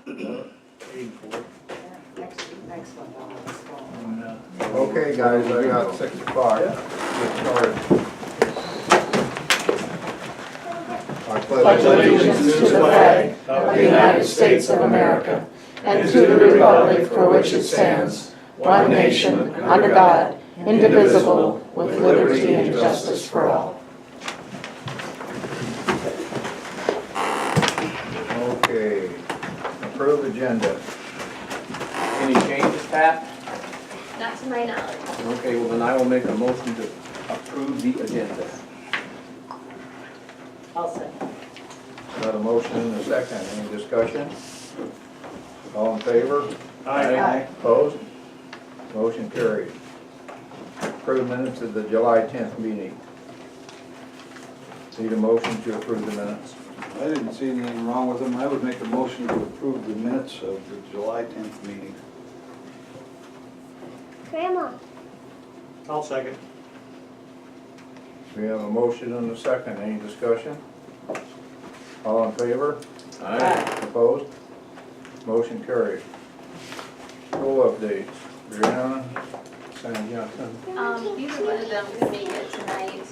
Next one. Okay, guys, I got 6 o'clock. Get started. I pledge allegiance to the flag of the United States of America and to the republic for which it stands, one nation, under God, indivisible, with liberty and justice for all. Okay, approved agenda. Any changes, Pat? Not to my knowledge. Okay, well then I will make a motion to approve the agenda. I'll second. Got a motion and a second. Any discussion? All in favor? Aye. Opposed? Motion carried. Approved minutes of the July 10th meeting. Need a motion to approve the minutes. I didn't see anything wrong with them. I would make a motion to approve the minutes of the July 10th meeting. Grandma. I'll second. We have a motion and a second. Any discussion? All in favor? Aye. Opposed? Motion carried. School updates. Brianna, Sam Johnson. Either one of them could make it tonight.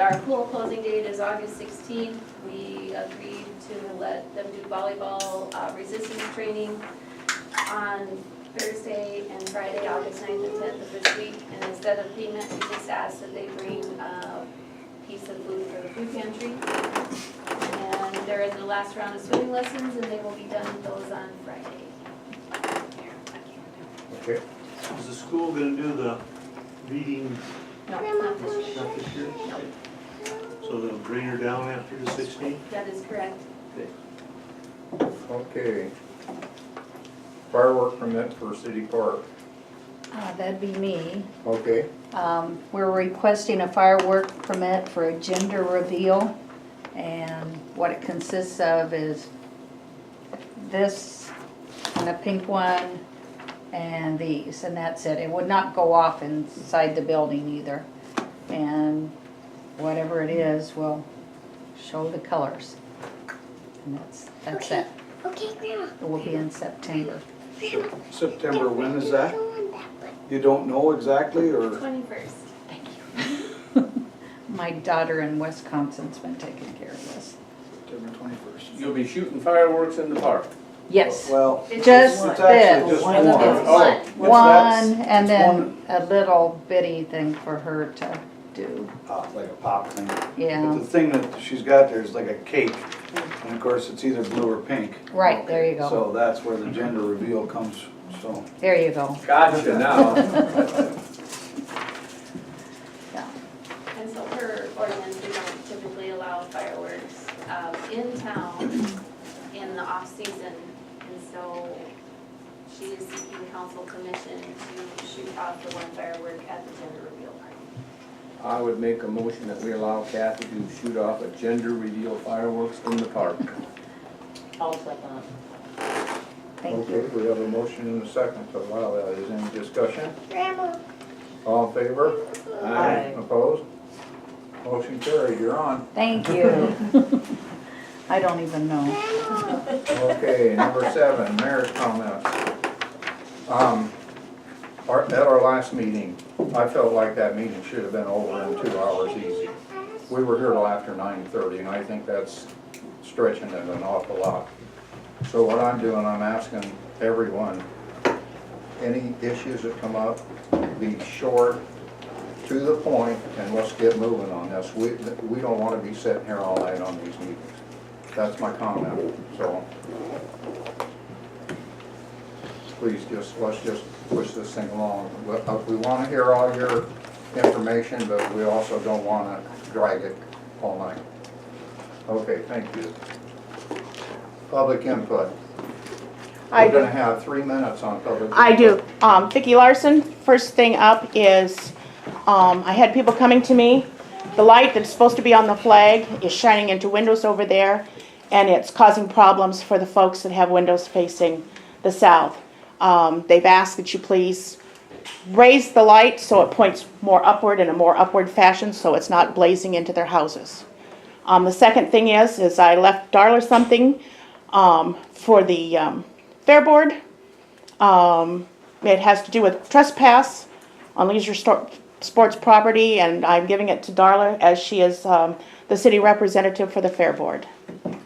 Our pool closing date is August 16th. We agreed to let them do volleyball resistance training on Thursday and Friday, August 9th and 10th of this week. And instead of payment, we just asked that they bring a piece of food for the food pantry. And they're in the last round of swimming lessons, and they will be done with those on Friday. Okay. Is the school gonna do the meeting No, not this year. not this year? No, So they'll bring her down after the 16th? that is correct. Okay. Firework permit for City Park. That'd be me. Okay. We're requesting a firework permit for a gender reveal. And what it consists of is this and a pink one and these, and that's it. It would not go off inside the building either. And whatever it is will show the colors. And that's it. Okay, Grandma. It will be in September. September, when is that? You don't know exactly, or? 21st. Thank you. My daughter in Wisconsin's been taking care of this. September 21st. You'll be shooting fireworks in the park. Yes, Well, It's just it's actually this. just It's one. one. What's that? One, and It's then a little bitty thing for her to do. Like a pop thing. But Yeah, the thing that she's got there is like a cake, and of course it's either blue or pink. right, there you go. So that's where the gender reveal comes, so. There you go. Gotcha now. Yeah. And so per ordinance, we don't typically allow fireworks in town in the off-season. And so she is seeking council permission to shoot off the one firework at the gender reveal party. I would make a motion that we allow Kathy to shoot off a gender reveal fireworks in the park. I'll second. Thank Okay, you. we have a motion and a second to allow that. Is any discussion? Grandma. All in favor? Aye. Opposed? Motion carried. You're on. Thank you. I don't even know. Okay, number 7, mayor's comments. At our last meeting, I felt like that meeting should have been over in 2 hours easy. We were here till after 9:30, and I think that's stretching it an awful lot. So what I'm doing, I'm asking everyone, any issues that come up, be short, to the point, and let's get moving on this. We don't want to be sitting here all night on these meetings. That's my comment, so. Please let's just push this thing along. We want to hear all your information, but we also don't want to drag it all night. Okay, thank you. Public input. We're going to have 3 minutes on public input. I do. Vickie Larsen, first thing up is, I had people coming to me. The light that's supposed to be on the flag is shining into windows over there, and it's causing problems for the folks that have windows facing the south. They've asked that you please raise the light so it points more upward in a more upward fashion so it's not blazing into their houses. The second thing is I left Darla something for the Fair Board. It has to do with trespass on leisure sports property, and I'm giving it to Darla as she is the city representative for the Fair Board.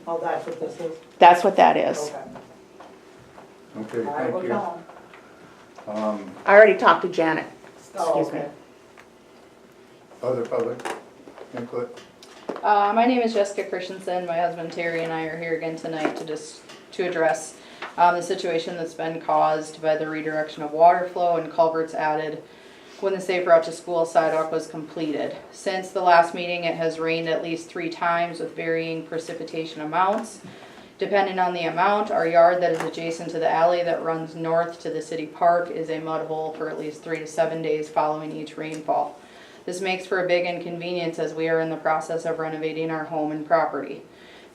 Oh, that's what this is? That's what that is. Okay. Okay, I will thank you. tell I already talked to Janet. Oh, Excuse me. okay. Other public input? My name is Jessica Christensen. My husband Terry and I are here again tonight to address the situation that's been caused by the redirection of water flow and culverts added when the Safe Route to School sidewalk was completed. Since the last meeting, it has rained at least 3 times with varying precipitation amounts. Depending on the amount, our yard that is adjacent to the alley that runs north to the city park is a mud hole for at least 3 to 7 days following each rainfall. This makes for a big inconvenience as we are in the process of renovating our home and property.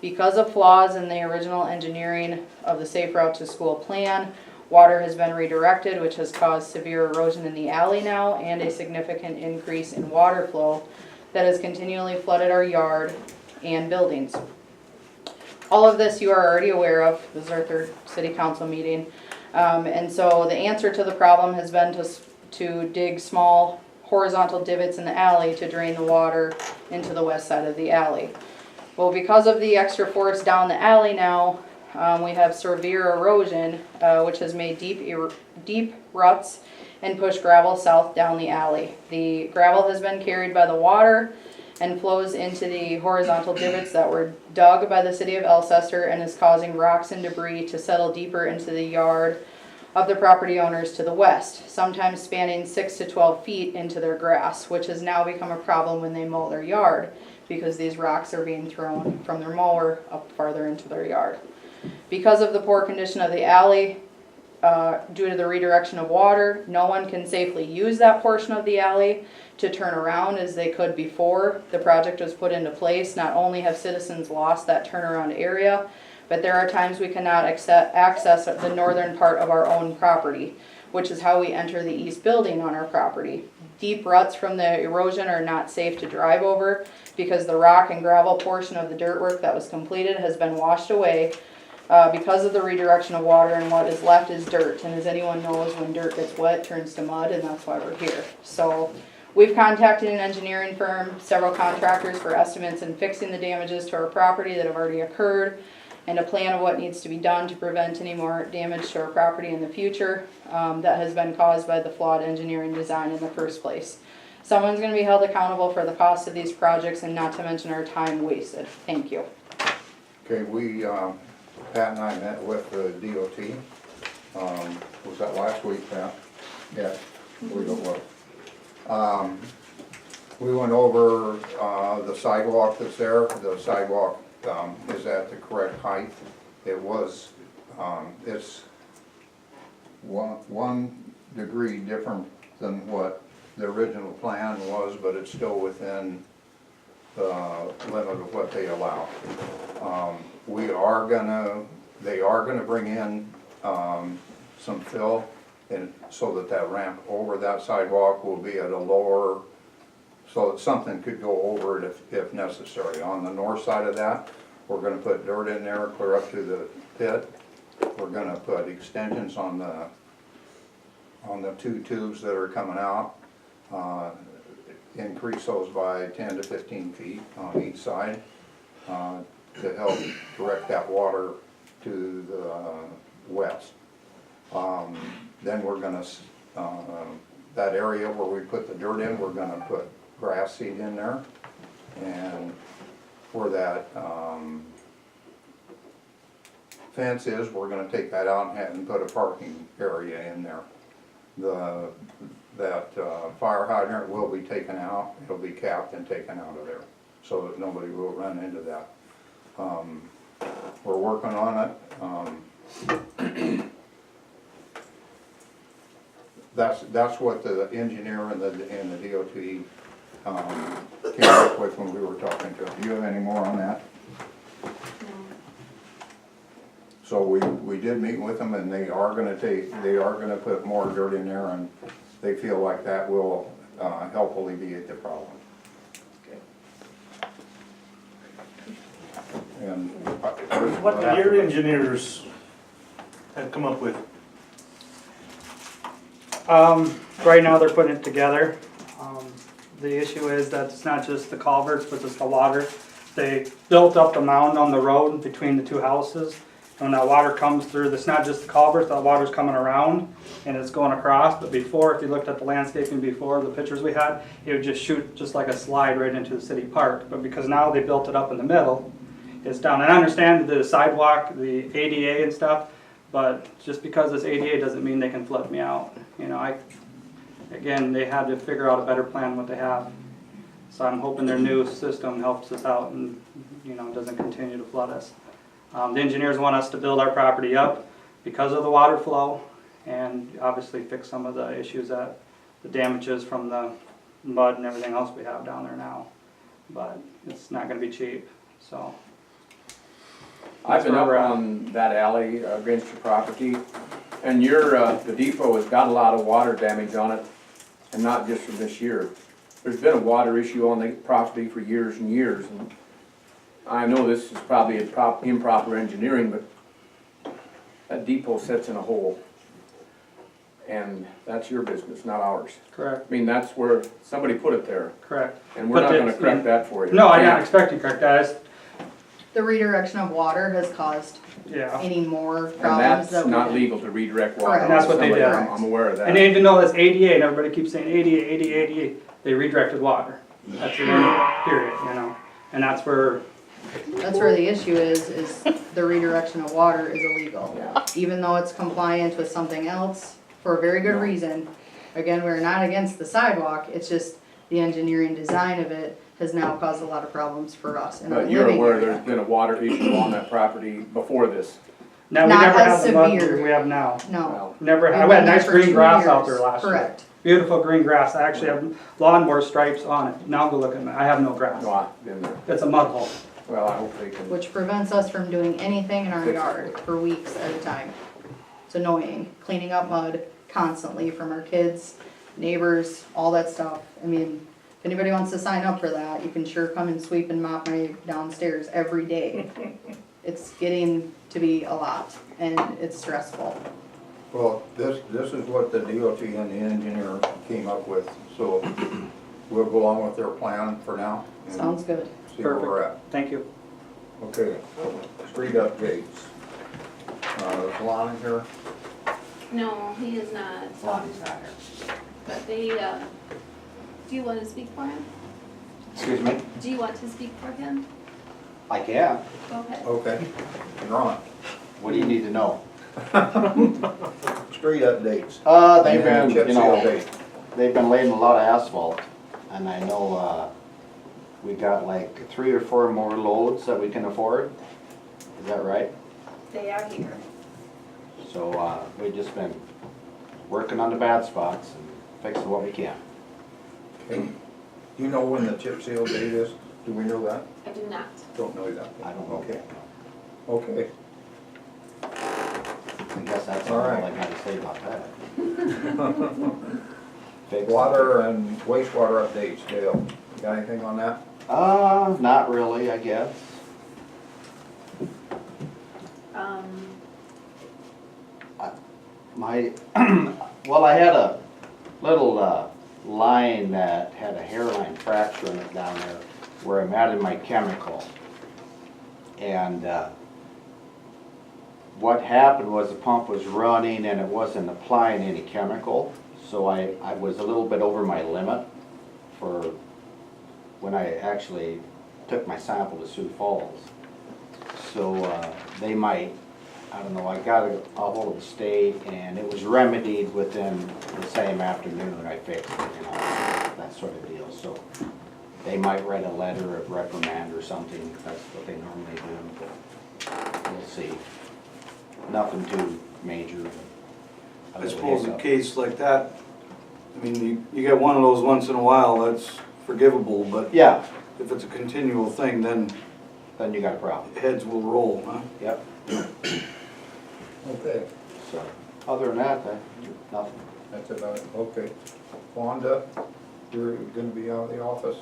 Because of flaws in the original engineering of the Safe Route to School plan, water has been redirected, which has caused severe erosion in the alley now and a significant increase in water flow that has continually flooded our yard and buildings. All of this you are already aware of. This is our 3rd city council meeting. And so the answer to the problem has been to dig small horizontal divots in the alley to drain the water into the west side of the alley. Well, because of the extra force down the alley now, we have severe erosion, which has made deep ruts and pushed gravel south down the alley. The gravel has been carried by the water and flows into the horizontal divots that were dug by the city of Alcester and is causing rocks and debris to settle deeper into the yard of the property owners to the west, sometimes spanning 6 to 12 feet into their grass, which has now become a problem when they mow their yard because these rocks are being thrown from their mower up farther into their yard. Because of the poor condition of the alley, due to the redirection of water, no one can safely use that portion of the alley to turn around as they could before the project was put into place. Not only have citizens lost that turnaround area, but there are times we cannot access the northern part of our own property, which is how we enter the east building on our property. Deep ruts from the erosion are not safe to drive over because the rock and gravel portion of the dirt work that was completed has been washed away because of the redirection of water, and what is left is dirt. And as anyone knows, when dirt gets wet, it turns to mud, and that's why we're here. So we've contacted an engineering firm, several contractors for estimates and fixing the damages to our property that have already occurred, and a plan of what needs to be done to prevent any more damage to our property in the future that has been caused by the flawed engineering design in the first place. Someone's going to be held accountable for the cost of these projects, and not to mention our time wasted. Thank you. Okay, Pat and I met with the DOT. Was that last week, Pat? Yeah, I believe it was. We went over the sidewalk that's there. The sidewalk is at the correct height. It was, it's 1 degree different than what the original plan was, but it's still within the limit of what they allow. They are gonna bring in some fill, and so that ramp over that sidewalk will be at a lower, so that something could go over it if necessary. On the north side of that, we're gonna put dirt in there, clear up to the pit. We're gonna put extensions on the 2 tubes that are coming out. Increase those by 10 to 15 feet on each side to help direct that water to the west. Then we're gonna, that area where we put the dirt in, we're gonna put grass seed in there. And where that fence is, we're gonna take that out and put a parking area in there. That fire hydrant will be taken out. It'll be capped and taken out of there so that nobody will run into that. We're working on it. That's what the engineer and the DOT came up with when we were talking to them. Do you have any more on that? So we did meet with them, and they are gonna put more dirt in there, and they feel like that will help alleviate the problem. And What do your engineers have come up with? Right now, they're putting it together. The issue is that it's not just the culverts, but it's the water. They built up the mound on the road between the two houses. And when that water comes through, it's not just the culverts, that water's coming around and it's going across. But before, if you looked at the landscaping before, the pictures we had, it would just shoot just like a slide right into the city park. But because now they built it up in the middle, it's down. And I understand the sidewalk, the ADA and stuff, but just because it's ADA doesn't mean they can flood me out. You know, again, they had to figure out a better plan what they have. So I'm hoping their new system helps us out and, you know, doesn't continue to flood us. The engineers want us to build our property up because of the water flow and obviously fix some of the issues that the damages from the mud and everything else we have down there now. But it's not going to be cheap, so. I've been That's up where we're at. on that alley against your property, and the depot has got a lot of water damage on it, and not just from this year. There's been a water issue on the property for years and years, and I know this is probably improper engineering, but that depot sits in a hole. And that's your business, not ours. Correct, I mean, that's where somebody put it there, correct. and we're But not gonna it's- correct that for you. No, I didn't expect you to correct that. The redirection of water has caused Yeah. any more And problems that's that we not did. legal to redirect water. Correct. on That's what they somebody. did. I'm aware of that. And even though it's ADA, and everybody keeps saying ADA, ADA, ADA, they redirected water. That's the only period, you know? And that's where, That's where the issue is the redirection of water is illegal. Yeah. Even though it's compliant with something else, for a very good reason. Again, we're not against the sidewalk, it's just the engineering design of it has now caused a lot of problems for us in our But you're living aware area. there's been a water issue on that property before this? now we Not never as had the mud severe. we have now. No. Well, Never We've had, we had been there nice for green 2 grass out years. there last year. Correct. Beautiful green grass, I actually have lawnmower stripes on it. Now go look at me, I have no grass. No, I've been there. It's a mud hole. Well, I hope they can. Which prevents us from doing anything in our Fix it. yard for weeks at a time. It's annoying, cleaning up mud constantly from our kids, neighbors, all that stuff. I mean, if anybody wants to sign up for that, you can sure come and sweep and mop my downstairs every day. It's getting to be a lot and it's stressful. Well, this is what the DOT and the engineer came up with, so we'll go along with their plan for now. and Sounds good. See where we're at. Thank you. Okay, street updates. Is Lon here? No, he is not. Lonnie's not here. But they, do you want to speak for him? Excuse me? Do you want to speak for him? I can. Go ahead. Okay, Ron. What do you need to know? Street updates. They've been, And chip you seal know, date. they've been laying a lot of asphalt, and I know, we got like 3 or 4 more loads that we can afford. Is that right? They are here. So, we've just been working on the bad spots and fixing what we can. Okay. Do you know when the chip seal date is? Do we know that? I do not. Don't know that. I don't know. Okay. Okay. I guess that's All all I right. gotta say about that. Fix- Water and wastewater updates, Dale. You got anything on that? Not really, I guess. My, well, I had a little line that had a hairline fracture in it down there where I'm adding my chemical. And what happened was the pump was running and it wasn't applying any chemical. So I was a little bit over my limit for when I actually took my sample to Sioux Falls. So they might, I don't know, I got a hold of the state and it was remedied within the same afternoon. I fixed it, you know, that sort of deal. So they might write a letter of reprimand or something. That's what they normally do, but we'll see. Nothing too major. I suppose in a case like that, I mean, you get one of those once in a while, that's forgivable, but Yeah, if it's a continual thing, then then you got a problem. heads will roll, huh? Yep. Okay, So, other than that, nothing. that's about it. Okay. Wanda, you're gonna be out of the office?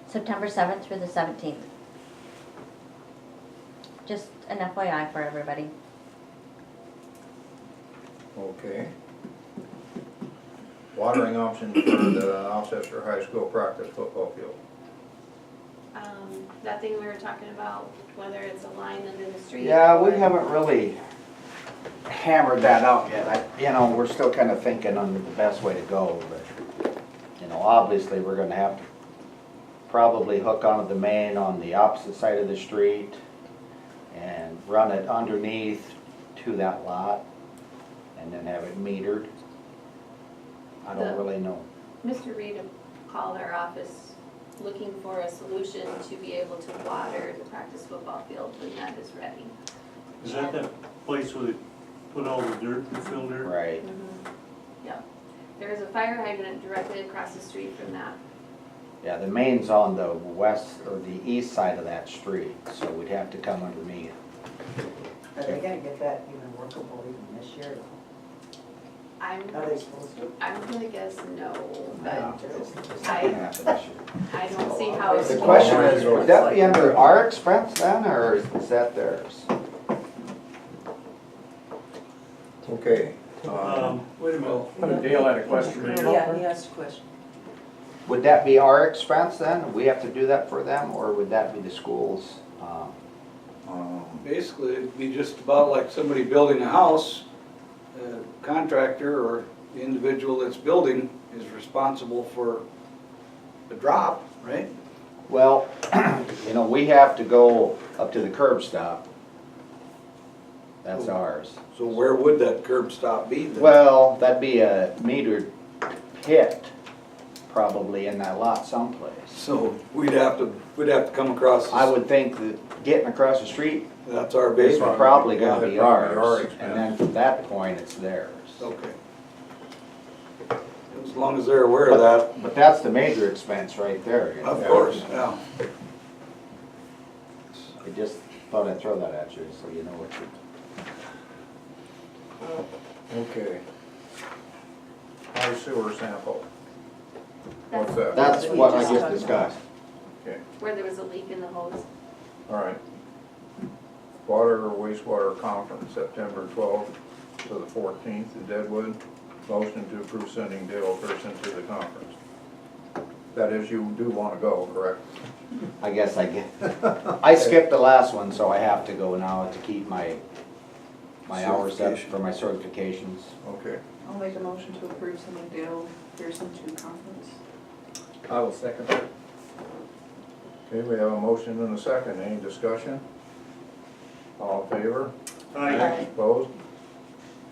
September 7th through the 17th. Just an FYI for everybody. Okay. Watering option for the Alcester High School practice football field. That thing we were talking about, whether it's a line under the street. Yeah, we or- haven't really hammered that out yet. We're still kind of thinking on the best way to go, but, obviously, we're gonna have to probably hook onto the main on the opposite side of the street and run it underneath to that lot and then have it metered. I don't really know. Mr. Reed called our office looking for a solution to be able to water the practice football field when that is ready. Is that that place where they put all the dirt and fill dirt? Right. Yeah. There is a fire hydrant directly across the street from that. Yeah, the main's on the west or the east side of that street, so we'd have to come underneath. Are they gonna get that even workable even this year? I'm Are they supposed to? gonna guess no, Yeah, but it's not I- gonna happen this year. I don't see how it's. The question is, would that be under our expense then, or is that theirs? Okay. Wait a minute. Dale had a question. Yeah, he asked a question. Would that be our expense then? We have to do that for them, or would that be the school's? Basically, it'd be just about like somebody building a house, a contractor or the individual that's building is responsible for the drop, right? Well, we have to go up to the curb stop. That's ours. So where would that curb stop be then? Well, that'd be a metered pit, probably in that lot someplace. So we'd have to come across. I would think that getting across the street That's our is baseline. probably gonna be Yeah, that'd probably be our ours, expense. and then from that point, it's theirs. Okay. As long as they're aware of that, But that's the major expense right there. of course, yeah. I just thought I'd throw that at you, so you know what you. Okay. High sewer sample. What's that? That's what I just discussed. Okay, Where there was a leak in the hose. all right. Water or wastewater conference, September 12th to the 14th in Deadwood. Motion to approve sending Dale Pearson to the conference. That is, you do want to go, correct? I guess I skipped the last one, so I have to go now to keep my hours up for my certifications. Okay. I'll make a motion to approve sending Dale Pearson to conference. I will second that. Okay, we have a motion and a second. Any discussion? All in favor? Aye. Opposed?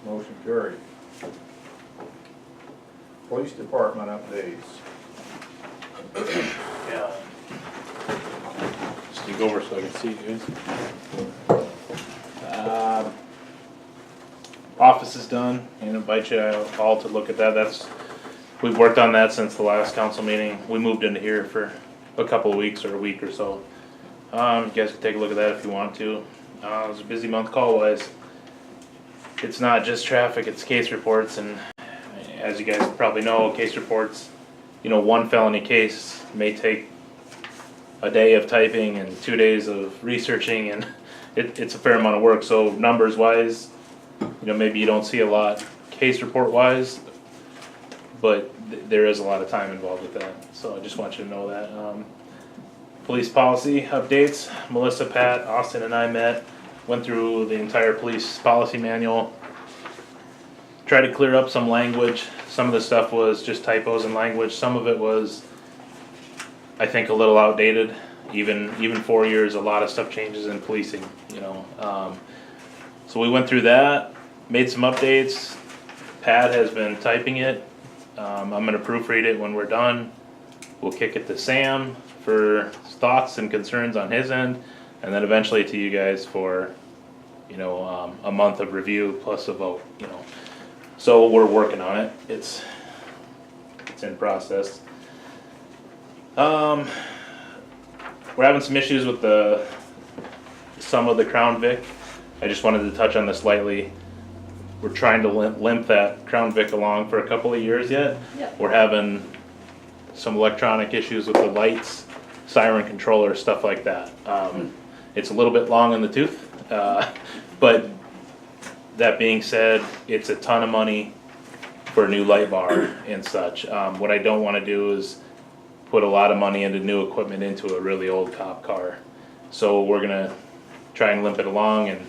Motion carried. Police Department updates. Yeah. Sneak over so I can see you guys. Office is done, and invite you all to look at that. We've worked on that since the last council meeting. We moved into here for a couple of weeks or a week or so. You guys can take a look at that if you want to. It was a busy month call-wise. It's not just traffic, it's case reports, and as you guys probably know, case reports, one felony case may take a day of typing and 2 days of researching, and it's a fair amount of work. So numbers wise, maybe you don't see a lot case report wise, but there is a lot of time involved with that. So I just want you to know that. Police policy updates. Melissa, Pat, Austin and I met, went through the entire police policy manual, tried to clear up some language. Some of the stuff was just typos in language. Some of it was, I think, a little outdated. Even 4 years, a lot of stuff changes in policing, So we went through that, made some updates. Pat has been typing it. I'm gonna proofread it when we're done. We'll kick it to Sam for thoughts and concerns on his end, and then eventually to you guys for, a month of review plus a vote, So we're working on it. It's in process. We're having some issues with some of the Crown Vic. I just wanted to touch on this lightly. We're trying to limp that Crown Vic along for a couple of years yet. Yep. We're having some electronic issues with the lights, siren controller, stuff like that. It's a little bit long in the tooth, but that being said, it's a ton of money for a new light bar and such. What I don't wanna do is put a lot of money into new equipment into a really old cop car. So we're gonna try and limp it along and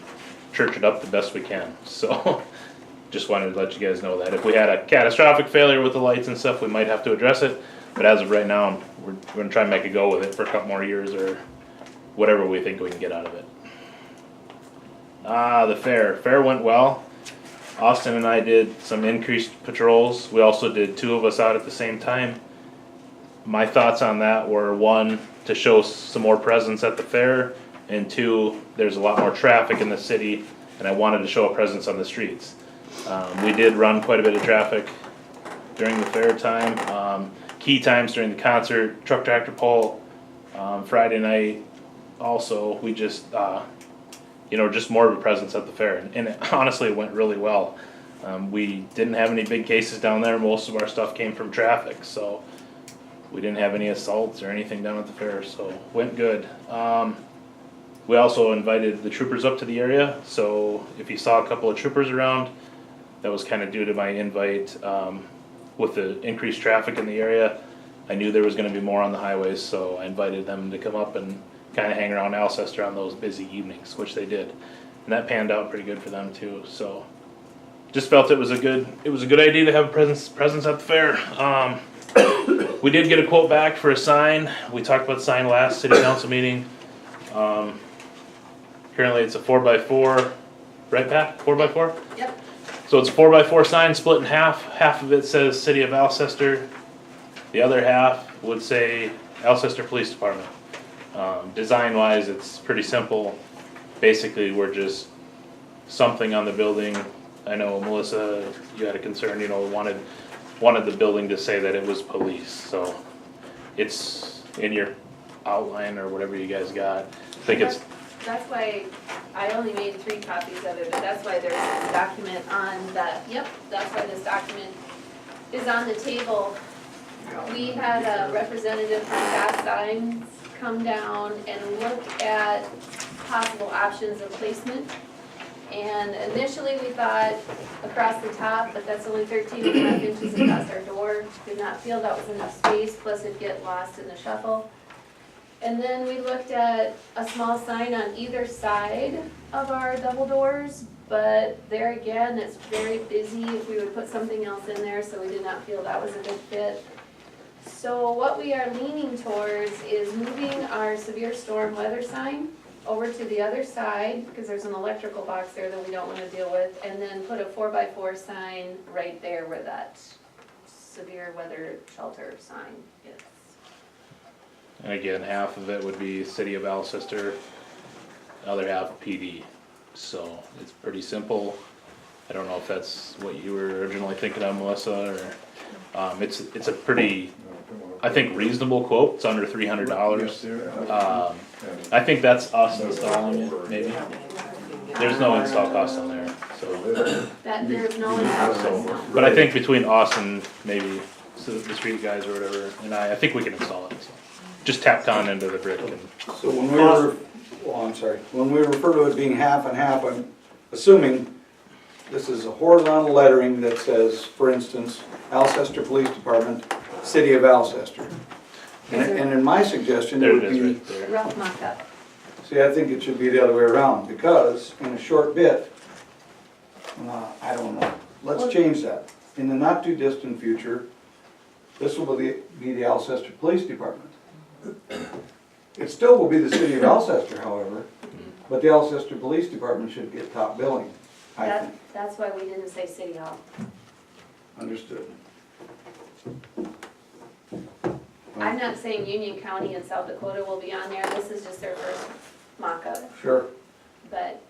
church it up the best we can, so. Just wanted to let you guys know that. If we had a catastrophic failure with the lights and stuff, we might have to address it. But as of right now, we're gonna try and make a go with it for a couple more years or whatever we think we can get out of it. The fair went well. Austin and I did some increased patrols. We also did 2 of us out at the same time. My thoughts on that were 1, to show some more presence at the fair, and 2, there's a lot more traffic in the city, and I wanted to show a presence on the streets. We did run quite a bit of traffic during the fair time. Key times during the concert, truck tractor pull, Friday night also, we just, just more of a presence at the fair. And honestly, it went really well. We didn't have any big cases down there. Most of our stuff came from traffic, so we didn't have any assaults or anything down at the fair, so went good. We also invited the troopers up to the area, so if you saw a couple of troopers around, that was kind of due to my invite. With the increased traffic in the area, I knew there was gonna be more on the highways, so I invited them to come up and kind of hang around Alcester on those busy evenings, which they did. And that panned out pretty good for them too, so. Just felt it was a good idea to have a presence at the fair. We did get a quote back for a sign. We talked about the sign last city council meeting. Currently it's a 4x4, right Pat? 4x4? Yep. So it's a 4x4 sign split in half. Half of it says City of Alcester. The other half would say Alcester Police Department. Design wise, it's pretty simple. Basically, we're just something on the building. I know Melissa, you had a concern, wanted the building to say that it was police. So it's in your outline or whatever you guys got. I think it's. That's why I only made 3 copies of it, but that's why there's this document on that, that's why this document is on the table. We had a representative from Fast Signs come down and look at possible options of placement. And initially we thought across the top, but that's only 13.5 inches across our door. Did not feel that was enough space, plus it'd get lost in the shuffle. And then we looked at a small sign on either side of our double doors, but there again, it's very busy if we would put something else in there, so we did not feel that was a good fit. So what we are leaning towards is moving our severe storm weather sign over to the other side, because there's an electrical box there that we don't want to deal with, and then put a 4x4 sign right there where that severe weather shelter sign is. And again, half of it would be City of Alcester, the other half PD. So it's pretty simple. I don't know if that's what you were originally thinking of, Melissa, or, it's a pretty, I think, reasonable quote. It's under $300. I think that's us installing it, maybe. There's no install cost on there, so. That there's no install. But I think between us and maybe the street guys or whatever, and I think we can install it, so. Just tapped on into the brick and. So when we were, when we refer to it being half and half, I'm assuming this is a horizontal lettering that says, for instance, Alcester Police Department, City of Alcester. And in my suggestion, it There would it is be, right there. Rough mock-up. see, I think it should be the other way around, because in a short bit, I don't know, let's change that. In the not too distant future, this will be the Alcester Police Department. It still will be the City of Alcester, however, but the Alcester Police Department should get top billing, I think. That's why we didn't say City Hall. Understood. I'm not saying Union County and South Dakota will be on there, this is just their first mock-up, Sure. but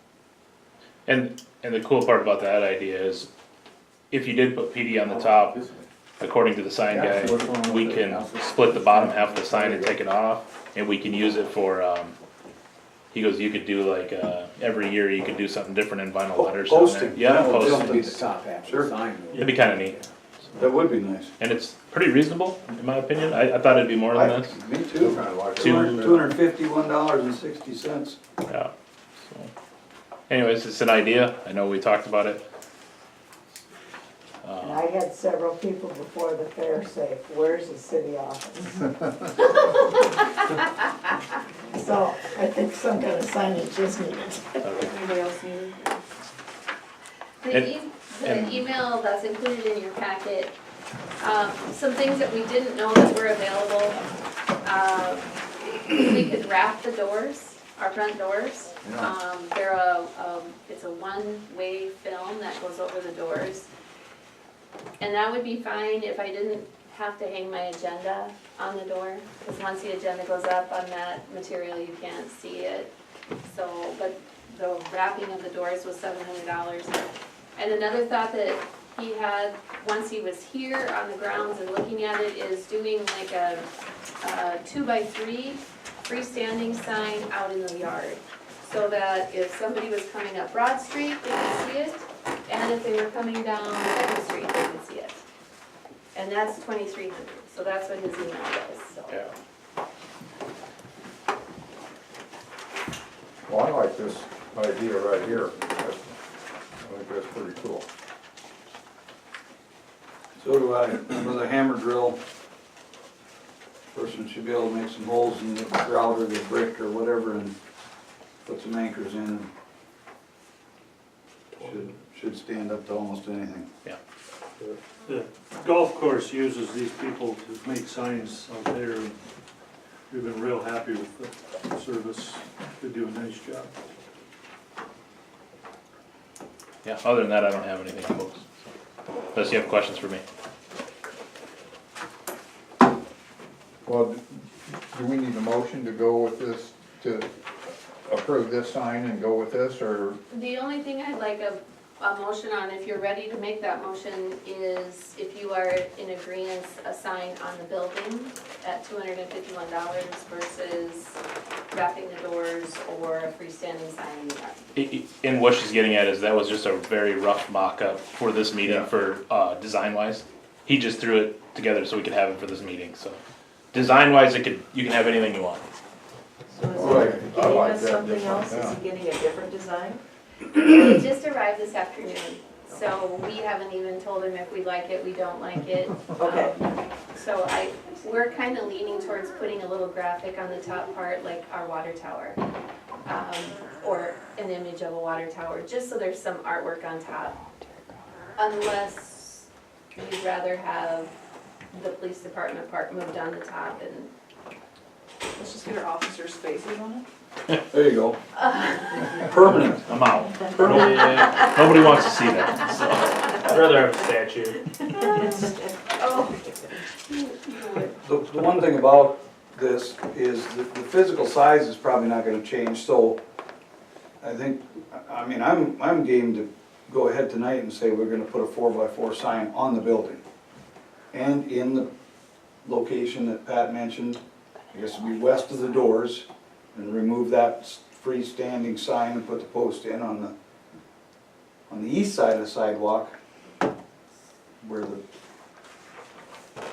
And the cool part about that idea is, if you did put PD on the top, according to the sign guy, we can split the bottom half of the sign and take it off, and we can use it for, he goes, you could do like, every year you could do something different in vinyl letters on there. Posting. Yeah, It'll be posting. the top half of Sure. the sign. It'd be kinda neat, That would be nice. And it's pretty reasonable, in my opinion. I thought it'd be more than this. Me Still too. kinda like it. $251.60. Yeah. So, anyways, it's an idea. I know we talked about it. And I had several people before the fair say, where's the city office? So I think some kind of signage is needed. Okay. Anybody else need it? And- The email that's included in your packet, some things that we didn't know that were available. We could wrap the doors, our front doors. It's a one-way film that goes over the doors. And that would be fine if I didn't have to hang my agenda on the door, because once the agenda goes up on that material, you can't see it. So, but the wrapping of the doors was $700. And another thought that he had, once he was here on the grounds and looking at it, is doing like a 2x3 freestanding sign out in the yard. So that if somebody was coming up Broad Street, they could see it, and if they were coming down Second Street, they could see it. And that's 2,300, so that's what his email was, so. Yeah. Well, I like this idea right here. I think that's pretty cool. So do I, with a hammer drill, person should be able to make some holes in the grout or the brick or whatever and put some anchors in and should stand up to almost anything. The golf course uses these people to make signs out there, and we've been real happy with the service. They do a nice job. Yeah, other than that, I don't have anything, folks. Unless you have questions for me. Well, do we need a motion to go with this, to approve this sign and go with this, or? The only thing I'd like a motion on, if you're ready to make that motion, is if you are in agreement, a sign on the building at $251 versus wrapping the doors or a freestanding sign in the yard. And what she's getting at is that was just a very rough mock-up for this meeting for, design-wise. He just threw it together so we could have it for this meeting, so. Design-wise, you can have anything you want. So Right. is he I getting like us that something different, else? Is yeah. he getting a different design? It just arrived this afternoon, so we haven't even told him if we like it, we don't like it. Okay. So we're kind of leaning towards putting a little graphic on the top part, like our water tower. Or an image of a water tower, just so there's some artwork on top. Unless we'd rather have the police department part moved on the top and. Let's just get our officers' faces on it. There you go. Permanent. I'm out. Nobody wants to see that, so. I'd rather have a statue. Oh. The one thing about this is that the physical size is probably not gonna change, so I think, I'm game to go ahead tonight and say we're gonna put a 4x4 sign on the building. And in the location that Pat mentioned, I guess it'd be west of the doors, and remove that freestanding sign and put the post in on the east side of the sidewalk, where the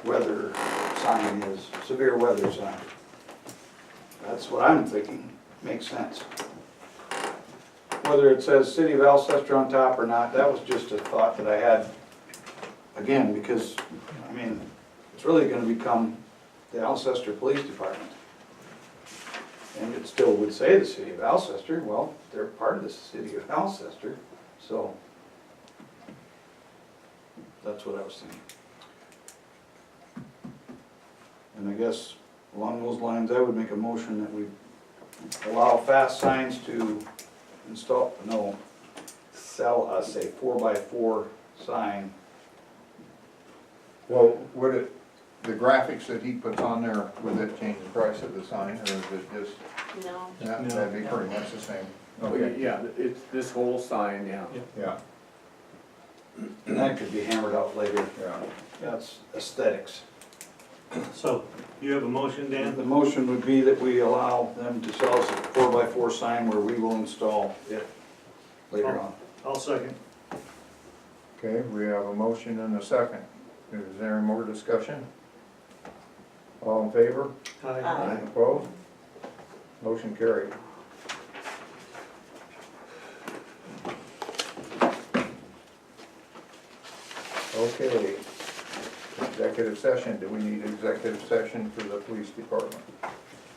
weather sign is, severe weather sign. That's what I'm thinking, makes sense. Whether it says City of Alcester on top or not, that was just a thought that I had, again, because, it's really gonna become the Alcester Police Department. And it still would say the City of Alcester, well, they're part of the City of Alcester, so that's what I was thinking. And I guess along those lines, I would make a motion that we allow fast signs to sell us a 4x4 sign. Well, would it, the graphics that he puts on there, would it change the price of the sign, or is it just? No. Yeah, that'd be pretty much the same. Well, Okay, yeah, it's this whole sign, yeah. yeah, And that could be hammered out later. yeah. That's aesthetics. So, you have a motion, Dan? The motion would be that we allow them to sell us a 4x4 sign where we will install it later on. I'll second. Okay, we have a motion and a second. Is there any more discussion? All in favor? Aye. Opposed? Motion carried. Okay, executive session, do we need executive session for the police department?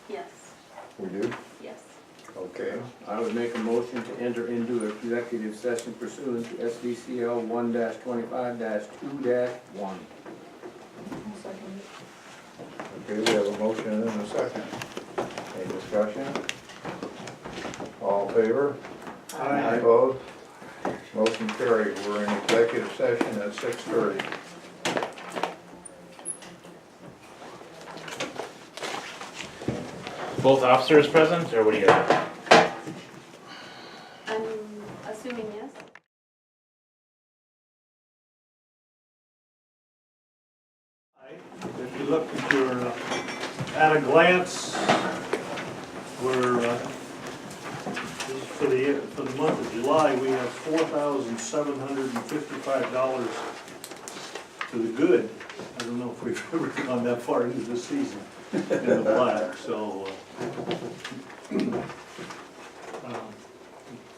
Yes, We do? yes. Okay, I would make a motion to enter into executive session pursuant to SDCL 1-25-2-1. okay, we have a motion and a second. Any discussion? All in favor? Aye. Opposed? Motion carried. We're in executive session at 6:30. Both officers present, or what do you got? I'm assuming yes. If you look at your, at a glance, we're, for the month of July, we have $4,755 to the good. I don't know if we've ever gone that far into the season in the black, so.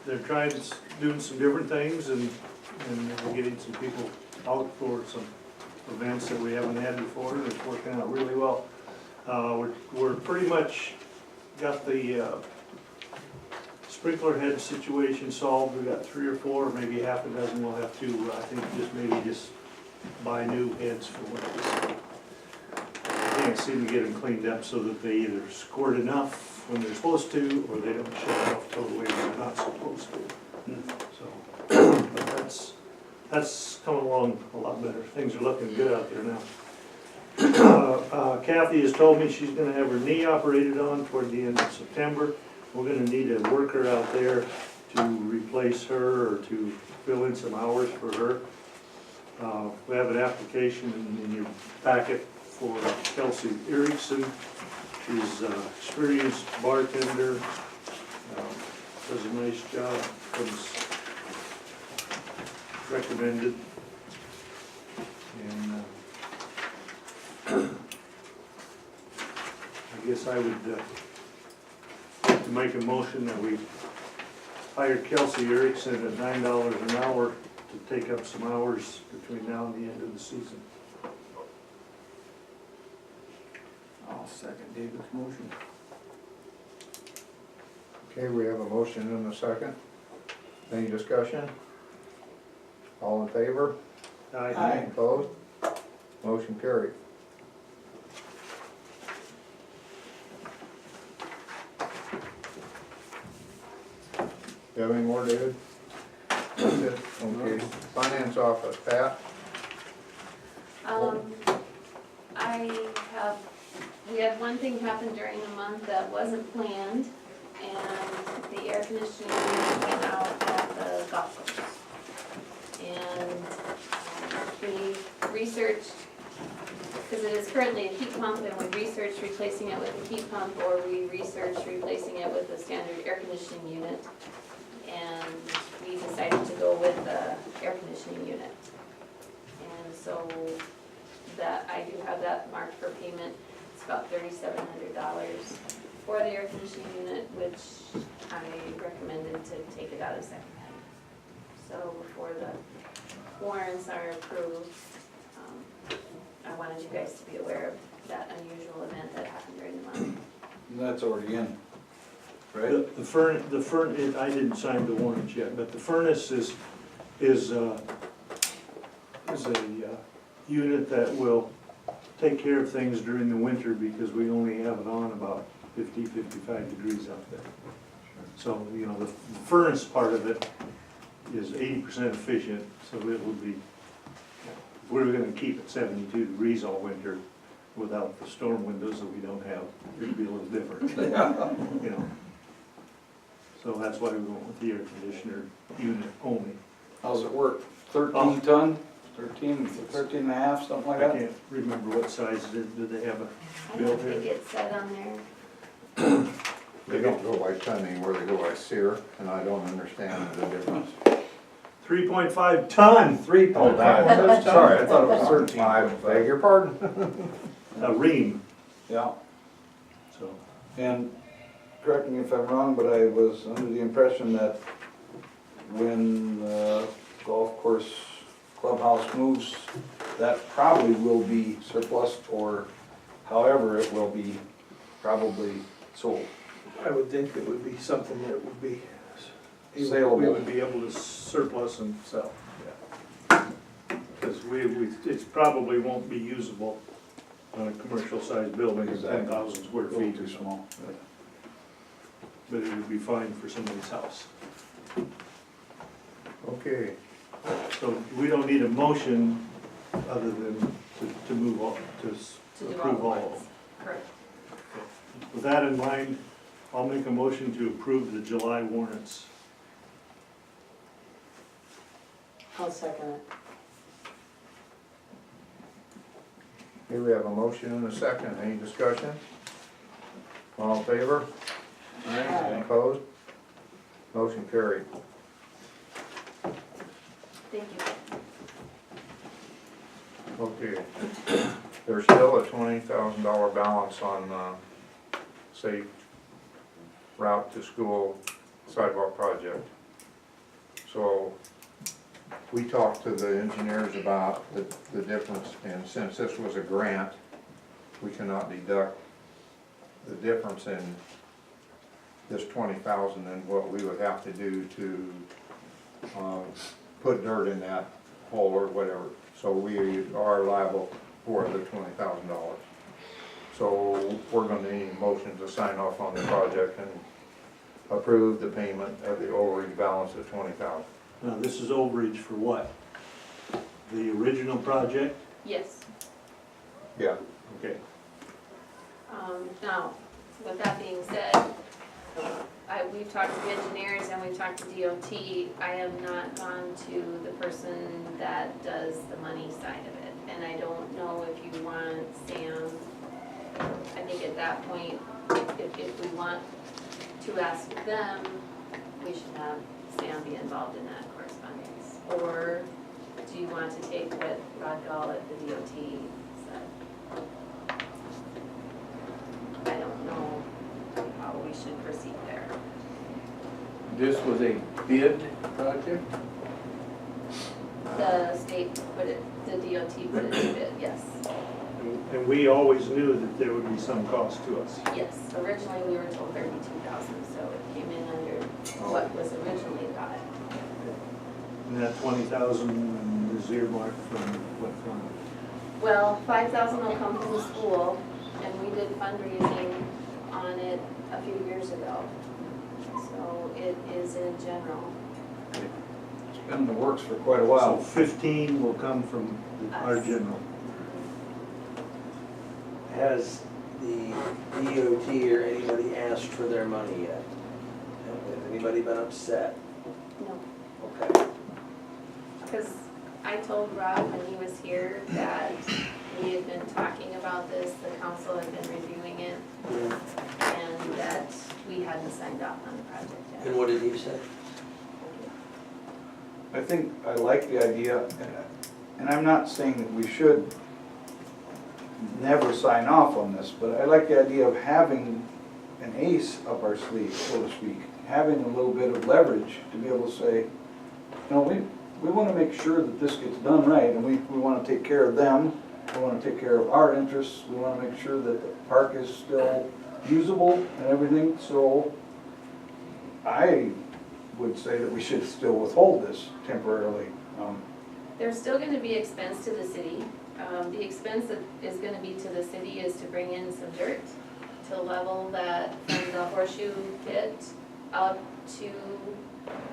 They're trying, doing some different things and we're getting some people out for some events that we haven't had before, and it's working out really well. We're pretty much got the sprinkler head situation solved. We've got 3 or 4, maybe half a dozen. We'll have to, I think, just buy new heads for what can't seem to get them cleaned up so that they either squirt enough when they're supposed to, or they don't shut off totally when they're not supposed to. So, but that's coming along a lot better. Things are looking good out there now. Kathy has told me she's gonna have her knee operated on toward the end of September. We're gonna need a worker out there to replace her or to fill in some hours for her. We have an application in your packet for Kelsey Erickson. She's an experienced bartender, does a nice job, comes recommended. And I guess I would like to make a motion that we hire Kelsey Erickson at $9 an hour to take up some hours between now and the end of the season. I'll second David's motion. Okay, we have a motion and a second. Any discussion? All in favor? Aye. Opposed? Motion carried. You have any more, David? That's it? Okay. Finance office, Pat? We had one thing happen during the month that wasn't planned, and the air conditioning unit went out at the golf course. And we researched, because it is currently a heat pump, and we researched replacing it with a heat pump, or we researched replacing it with a standard air conditioning unit. And we decided to go with the air conditioning unit. And so that, I do have that marked for payment. It's about $3,700 for the air conditioning unit, which I recommended to take it out of secondhand. So before the warrants are approved, I wanted you guys to be aware of that unusual event that happened during the month. And that's already in, right? The furnace, I didn't sign the warrants yet, but the furnace is a unit that will take care of things during the winter because we only have it on about 50, 55 degrees out there. So, you know, the furnace part of it is 80% efficient, so it would be, if we were gonna keep it 72 degrees all winter without the storm windows that we don't have, it'd be a little different, you know. So that's why we went with the air conditioner unit only. How's it work? 13 ton? 13 and a half, something like I that? can't remember what size did they have I a don't bill think here? it said on there. They don't go by ton anymore, they go by SEER, and I don't understand the difference. 3.5 ton, 3.5, sorry, I thought it was 13. I beg your pardon? a ream, Yeah, so. and correct me if I'm wrong, but I was under the impression that when golf course clubhouse moves, that probably will be surplus, or however it will be probably sold. I would think it would be something that would be. Saleable. We would be able to surplus and sell, because it probably won't be usable on a commercial sized building of 10,000 square feet Too or something. small. But it would be fine for somebody's house. Okay, So we don't need a motion other than to move on, to To do all approve the all of ones. them. Correct. With that in mind, I'll make a motion to approve the July warrants. I'll second it. here we have a motion and a second. Any discussion? All in favor? Aye. Opposed? Motion carried. Thank you. Okay. There's still a $20,000 balance on, safe route to school sidewalk project. So we talked to the engineers about the difference, and since this was a grant, we cannot deduct the difference in this 20,000 and what we would have to do to put dirt in that hole or whatever. So we are liable for the $20,000. So we're gonna need a motion to sign off on the project and approve the payment of the overage balance of 20,000. Now, this is overage for what? The original project? Yes. Yeah. Okay. Now, with that being said, we've talked to the engineers and we've talked to DOT. I have not gone to the person that does the money side of it. And I don't know if you want Sam, I think at that point, if we want to ask them, we should have Sam be involved in that correspondence. Or do you want to take what Rod Gall at the DOT said? I don't know how we should proceed there. This was a bid project? The state put it, the DOT put it in bid, yes. And we always knew that there would be some cost to us. Yes, originally we were told 32,000, so it came in under what was originally got. And that 20,000 is earmarked from what fund? Well, 5,000 will come from the school, and we did fundraising on it a few years ago. So it is in general. It's been in the works for quite a So while. 15 will come from our Us. general. Has the DOT or anybody asked for their money yet? Has anybody been upset? No, Okay. because I told Rob when he was here that we had been talking about this, the council had been reviewing it, and that we hadn't signed off on the project yet. And what did he say? I think I like the idea, and I'm not saying that we should never sign off on this, but I like the idea of having an ace up our sleeve, so to speak. Having a little bit of leverage to be able to say, you know, we want to make sure that this gets done right, and we want to take care of them, we want to take care of our interests, we want to make sure that the park is still usable and everything, so I would say that we should still withhold this temporarily. There's still going to be expense to the city. The expense that is going to be to the city is to bring in some dirt to level that from the horseshoe pit up to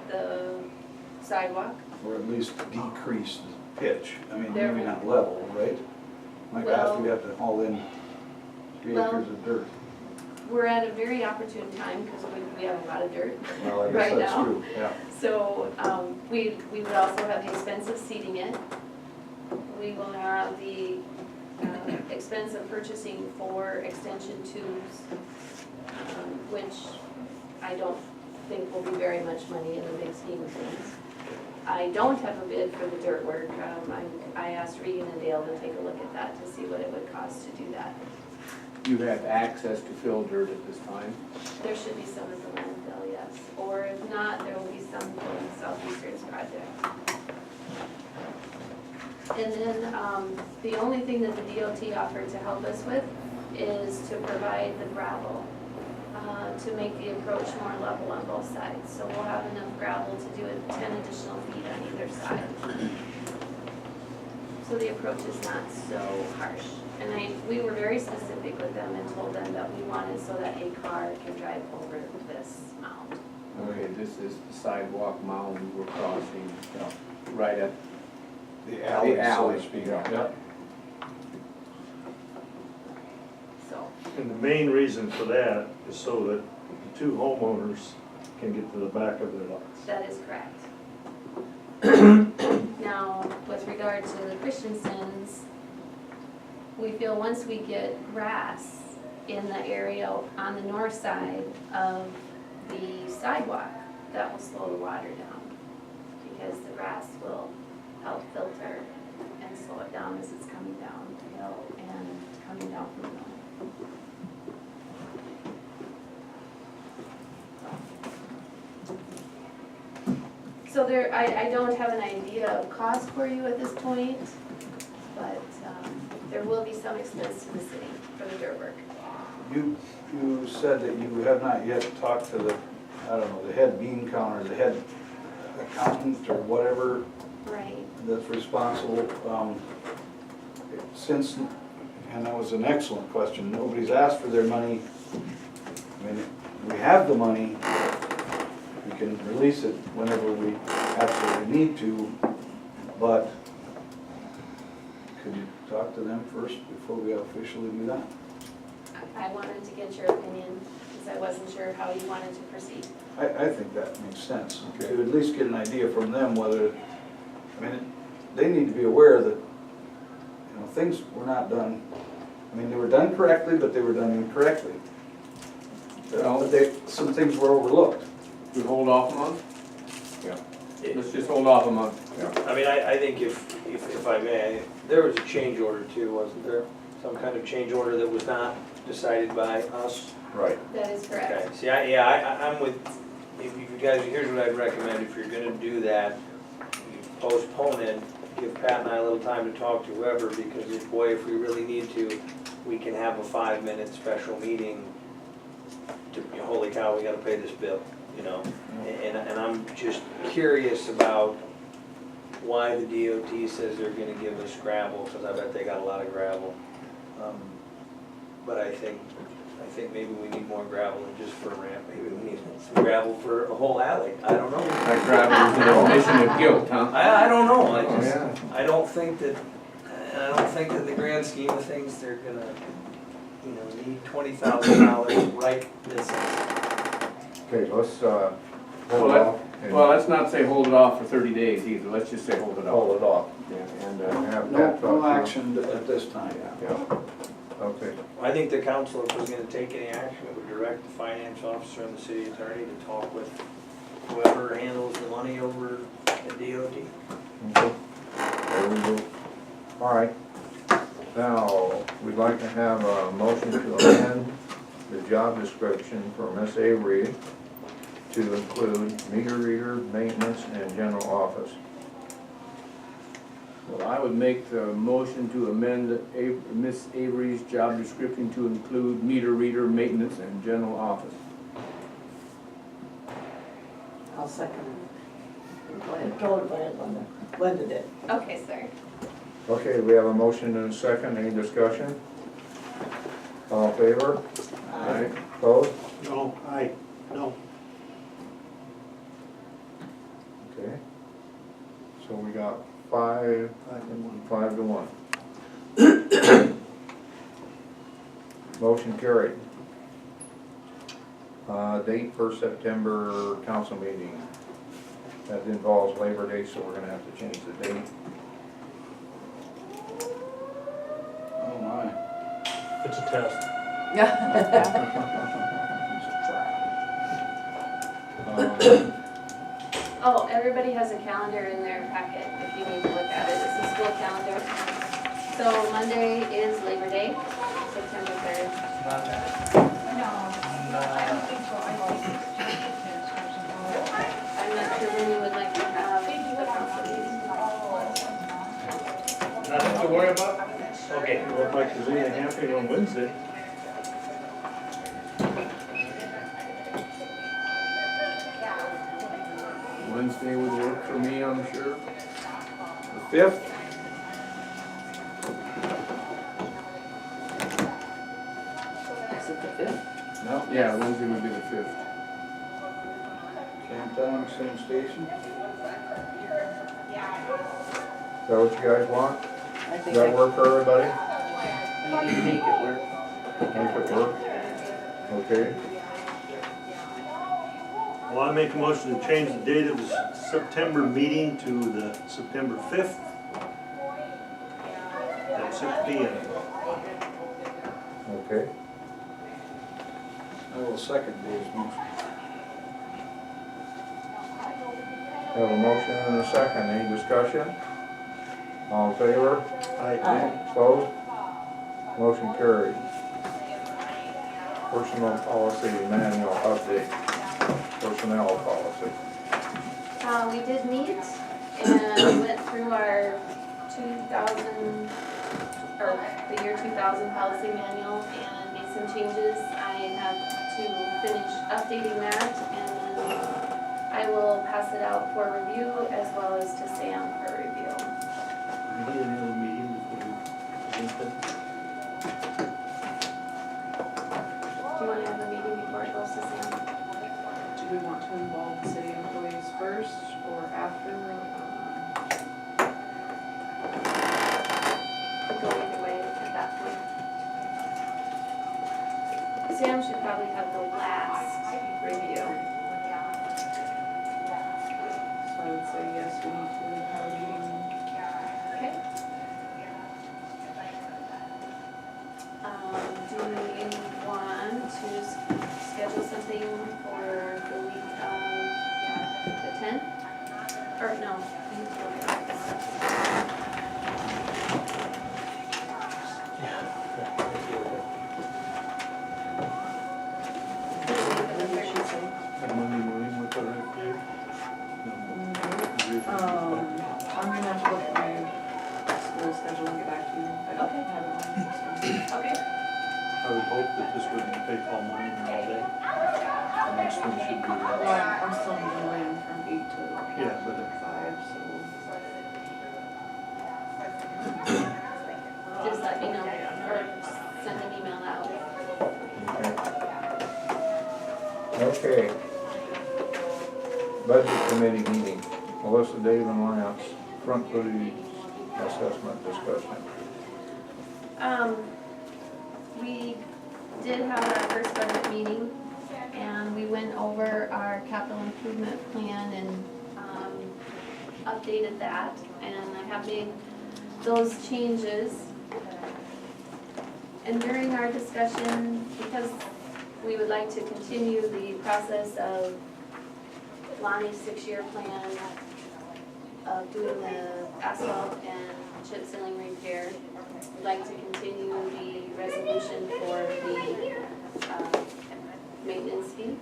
the sidewalk. Or at least decrease the pitch. I mean, There- maybe not level, right? My gosh, we have to haul in 3 Well- acres of dirt. We're at a very opportune time because we have a lot of dirt Well, I guess right that's now. true, yeah. So we would also have the expense of seeding it. We will have the expense of purchasing 4 extension tubes, which I don't think will be very much money in the big scheme of things. I don't have a bid for the dirt work. I asked Regan and Dale to take a look at that to see what it would cost to do that. You have access to fill dirt at this time? There should be some at the landfill, yes. Or if not, there will be some for the Southeastern's project. And then, the only thing that the DOT offered to help us with is to provide the gravel, to make the approach more level on both sides. So we'll have enough gravel to do 10 additional feet on either side. So the approach is not so harsh. And we were very specific with them and told them that we wanted so that a car can drive over this mound. Okay, this is the sidewalk mound we're crossing, right at The the alley, so alley. to speak. Yeah. So, And the main reason for that is so that the two homeowners can get to the back of their lots. that is correct. Now, with regard to the Christensen's, we feel once we get grass in the area on the north side of the sidewalk, that will slow the water down. Because the grass will help filter and slow it down as it's coming down the hill and coming down from the mill. So there, I don't have an idea of cost for you at this point, but there will be some expense to the city for the dirt work. You said that you have not yet talked to the, I don't know, the head bean counter, the head accountant or whatever Right. that's responsible. Since, and that was an excellent question, nobody's asked for their money. I mean, we have the money, we can release it whenever we absolutely need to, but could you talk to them first before we officially do that? I wanted to get your opinion, because I wasn't sure how you wanted to proceed. I think that makes sense. To at least get an idea from them whether, I mean, they need to be aware that, you know, things were not done, I mean, they were done correctly, but they were done incorrectly. Some things were overlooked. We hold off a month? Yeah. Let's just hold off a month. I mean, I think if I may, there was a change order too, wasn't there? Some kind of change order that was not decided by us? Right. That is correct. Okay, see, I'm with, if you guys, here's what I'd recommend, if you're gonna do that, you postpone it, give Pat and I a little time to talk to whoever, because if we really need to, we can have a 5-minute special meeting to, you know, holy cow, we gotta pay this bill, you know? And I'm just curious about why the DOT says they're gonna give us gravel, because I bet they got a lot of gravel. But I think maybe we need more gravel than just for a ramp, maybe we need some gravel for a whole alley, I don't know. That gravel is the definition of guilt, huh? I don't know, yeah. I don't think that in the grand scheme of things, they're gonna, you know, need $20,000 right this second. Okay, let's, hold Well, off. and Well, let's not say hold it off for 30 days either, let's just say hold it off. Hold it off. Yeah, and, Have No, Pat talk no to them. action at this time. Yeah, okay. I think the council, if was gonna take any action, would direct the finance officer and the city attorney to talk with whoever handles the money over at DOT. Okay. There we go. All right. Now, we'd like to have a motion to amend the job description for Miss Avery to include meter reader, maintenance, and general office. well, I would make the motion to amend Miss Avery's job description to include meter reader, maintenance, and general office. I'll second it. Go ahead, Linda. Linda did. Okay, sorry. Okay, we have a motion and a second. Any discussion? All in favor? Aye. Opposed? No, no. Okay. So we got 5 to 1. Motion carried. Date for September council meeting. That involves Labor Day, so we're gonna have to change the date. Oh, my. It's a test. Oh, everybody has a calendar in their packet if you need to look at it. It's a school calendar. So Monday is Labor Day, September 3rd. I'm not sure when you would like to have the council meeting. Nothing to worry about? Okay. Look like there's anything happening on Wednesday. Wednesday would work for me, I'm sure. The 5th, Is it the 5th? no, Yeah, Wednesday would be the 5th. same time, same station. Is that what you guys want? I Does think that work for everybody? I need to make it work. Make it work? Okay. Well, I make a motion to change the date of the September meeting to the September 5th at 6 p.m. Okay. I will second Dave's motion. Have a motion and a second. Any discussion? All in favor? Aye. Opposed? Motion carried. Personnel policy manual update. Personnel policy. We did meet and went through our 2000, or the year 2000 policy manual and made some changes. I have to finish updating that and then I will pass it out for review as well as to Sam for review. We need another meeting before we present it. Do you want to have a meeting before it goes to Sam? Do we want to involve the city employees first or after? Go either way at that point. Sam should probably have the last review. So I would say yes, we need to have a meeting. Okay. Do you want to schedule something for the week of the 10th? Or no, I need to look at this. Monday morning, what the right for you? I'm gonna have to look at my school schedule and get back to you. I don't Okay. have it on. Okay. I would hope that this wouldn't take all morning or all day. The next one should be, Well, I'm still in Vermillion from 8 to yeah, but 5, so. Just let me know or send an email out. Okay. Budget committee meeting. Melissa, Dave, and Lance, front footage assessment discussion. We did have our first budget meeting and we went over our capital improvement plan and updated that. And I have made those changes. And during our discussion, because we would like to continue the process of Lonnie's 6-year plan of doing the asphalt and chip sealing repair, we'd like to continue the resolution for the maintenance fee.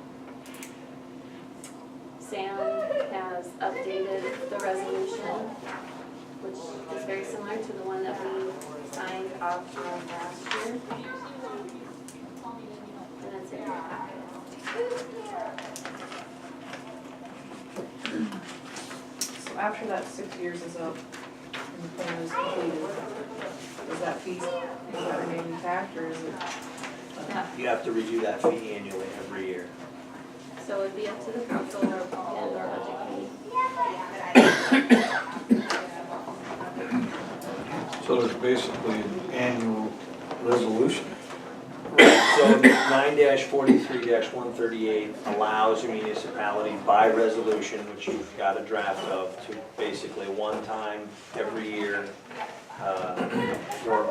Sam has updated the resolution, which is very similar to the one that we signed off on last year. And that's in your packet. So after that 6 years is up and the plan is completed, is that fee, does that remain intact or is it? You have to review that fee annually every year. So it'd be up to the council and our budget committee. So there's basically an annual resolution. So 9-43-138 allows a municipality by resolution, which you've got a draft of, to basically one time every year for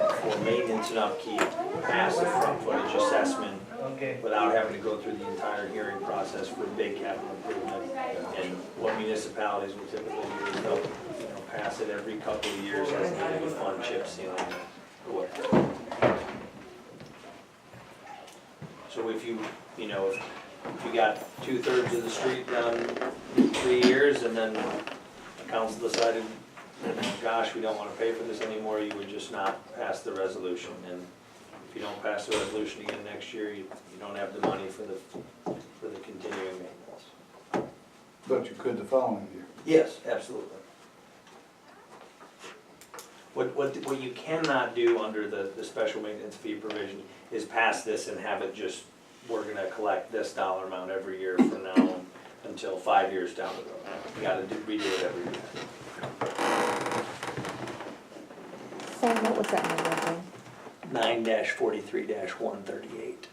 maintenance and upkeep, pass the front footage assessment Okay. without having to go through the entire hearing process for big capital improvement. And what municipalities will typically do is they'll, pass it every couple of years as a fund chip sealing away. So if you got 2/3 of the street done in 3 years and then the council decided, gosh, we don't wanna pay for this anymore, you would just not pass the resolution. And if you don't pass the resolution again next year, you don't have the money for the continuing maintenance. But you could the following year. Yes, absolutely. What you cannot do under the special maintenance fee provision is pass this and have it just, we're gonna collect this dollar amount every year from now until 5 years down the road. You gotta redo it every year. Sam, what was that number again? 9-43-138.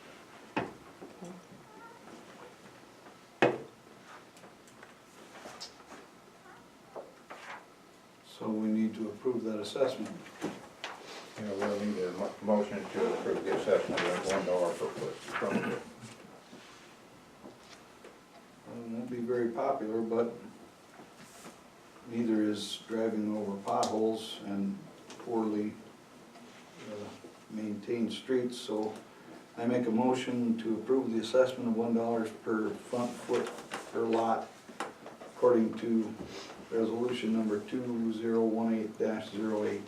So we need to approve that assessment. We'll need a motion to approve the assessment of $1 per foot. It won't be very popular, but neither is driving over potholes and poorly maintained streets, so I make a motion to approve the assessment of $1 per front foot per lot according to resolution number 2018-08.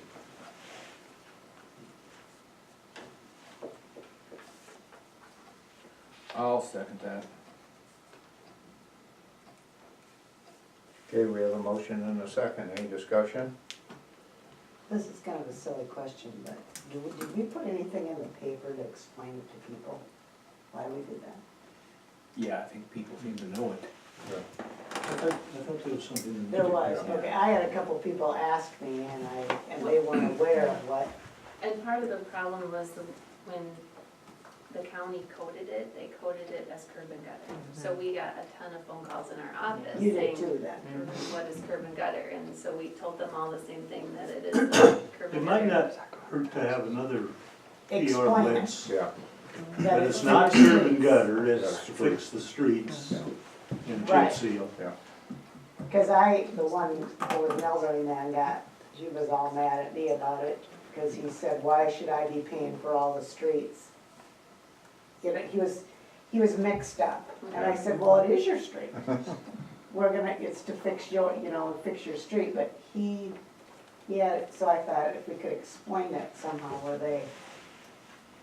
I'll second that. Okay, we have a motion and a second. Any discussion? This is kind of a silly question, but did we put anything in the paper to explain it to people, why we did that? Yeah, I think people seem to know it. I thought there was something. There was, okay, I had a couple people ask me and they weren't aware of what, And part of the problem was when the county coded it, they coded it as curb and gutter. So we got a ton of phone calls in our office you saying, did too then. what is curb and gutter? And so we told them all the same thing, that it is curb and gutter. It might not hurt to have another PR Explain it. blitz. Yeah. But it's not curb and gutter, it's to fix the streets and chip Right. seal. Cause the one old elderly man she was all mad at me about it, cause he said, why should I be paying for all the streets? You know, he was mixed up, and I said, well, it is your street. It's to fix your, fix your street, but he had it, so I thought if we could explain it somehow where they,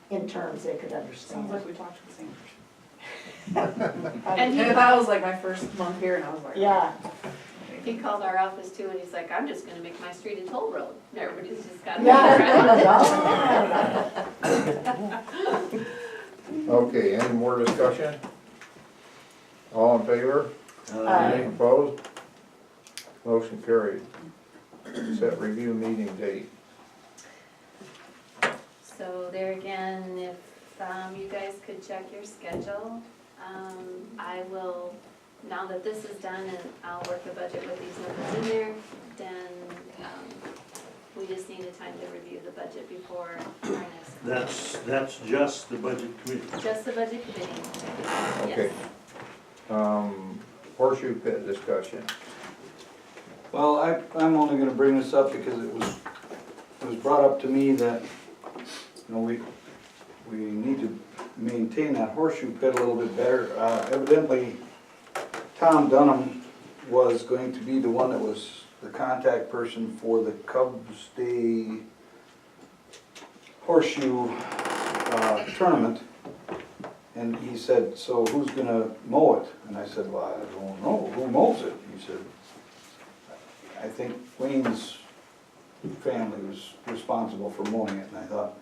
in terms they could understand. Sounds like we talked to the same person. And he That was like my first month here and I was like. Yeah, He called our office too, and he's like, I'm just gonna make my street a toll road. And everybody's just got. Okay, any more discussion? All in favor? Aye. Opposed? Motion carried. Set review meeting date. So there again, if you guys could check your schedule, I will, now that this is done and I'll work the budget with these numbers in there, then we just need a time to review the budget before our next. That's just the budget committee. Just the budget committee. Okay. Yes. Horseshoe pit discussion. Well, I'm only gonna bring this up because it was brought up to me that, we need to maintain that horseshoe pit a little bit better. Evidently, Tom Dunham was going to be the one that was the contact person for the Cubs Day horseshoe tournament. And he said, so who's gonna mow it? And I said, well, I don't know, who mows it? He said, I think Wayne's family was responsible for mowing it. And I thought,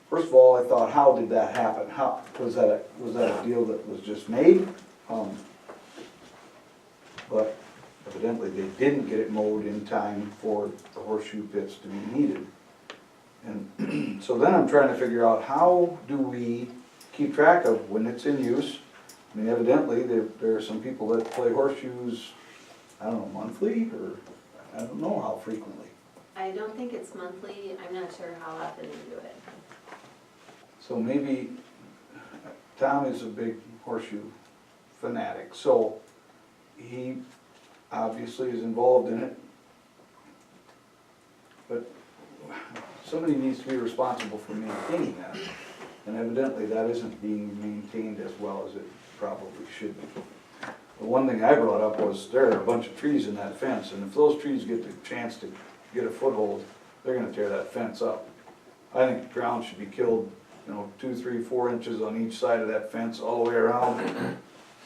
first of all, how did that happen? How, was that a deal that was just made? But evidently they didn't get it mowed in time for the horseshoe pits to be needed. And so then I'm trying to figure out, how do we keep track of when it's in use? I mean, evidently there are some people that play horseshoes, I don't know, monthly, or I don't know how frequently. I don't think it's monthly, I'm not sure how often they do it. So maybe, Tom is a big horseshoe fanatic, so he obviously is involved in it. But somebody needs to be responsible for maintaining that, and evidently that isn't being maintained as well as it probably should be. The one thing I brought up was there are a bunch of trees in that fence, and if those trees get the chance to get a foothold, they're gonna tear that fence up. I think the ground should be killed, 2, 3, 4 inches on each side of that fence all the way around.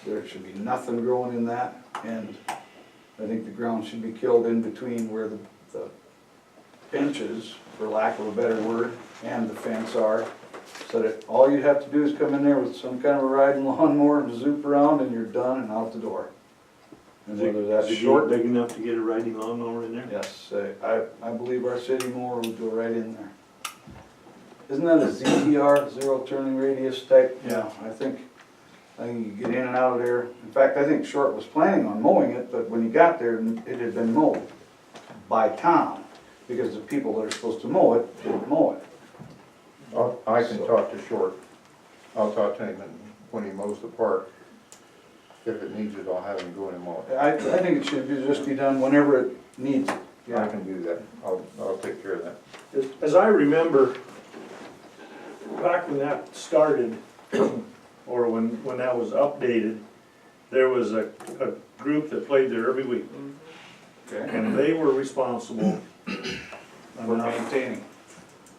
There should be nothing growing in that, and I think the ground should be killed in between where the benches, for lack of a better word, and the fence are, so that all you have to do is come in there with some kind of a riding lawnmower and zoop around and you're done and out the door. And whether that's short, Big enough to get a riding lawnmower in there? yes, I believe our city mower would go right in there. Isn't that a ZTR, zero turning radius type? Yeah, I think you get in and out of there. In fact, I think Short was planning on mowing it, but when he got there, it had been mowed by Tom, because the people that are supposed to mow it didn't mow it. I can talk to Short. I'll talk to him when he mows the park. If it needs it, I'll have him go in and mow it. I think it should just be done whenever it needs it. I can do that. I'll take care of that. As I remember, back when that started, or when that was updated, there was a group that played there every week. Okay. And they were responsible For maintaining.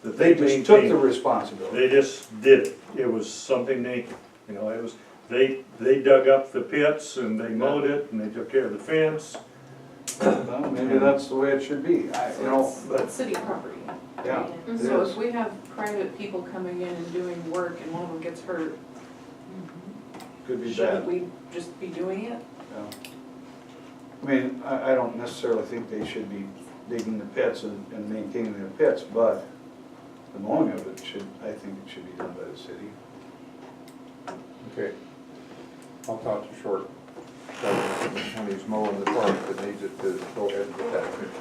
that They they just took the maintained. responsibility. They just did it. It was something it was, they dug up the pits and they mowed it and they took care of the fence. Well, maybe that's the way it should be. It's city property. Yeah, it So is. if we have private people coming in and doing work and one of them gets hurt, Could be shouldn't bad. we just be doing it? Yeah. I mean, I don't necessarily think they should be digging the pits and maintaining the pits, but the mowing of it I think it should be done by the city. Okay. I'll talk to Short. When he's mowing the park that needs it, to go ahead and get that finished.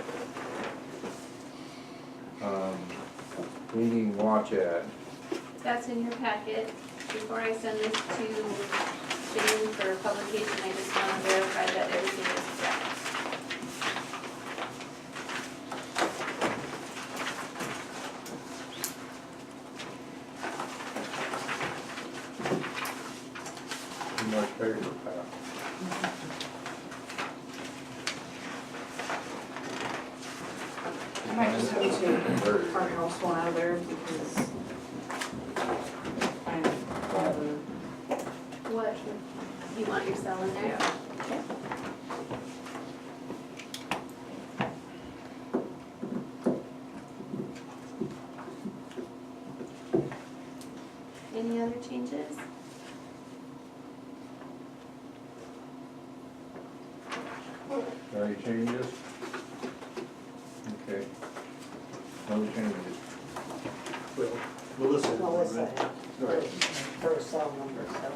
Meeting watch ad. That's in your packet. Before I send this to Shane for publication, I just want to verify that everything is correct. Too much paper, pal. I might just have to take our house one out of there because I'm rather, What, you want your cell in there? yeah. Any other changes? Any changes? Okay. No changes. Well, Melissa. Melissa, Right. her cell number, so.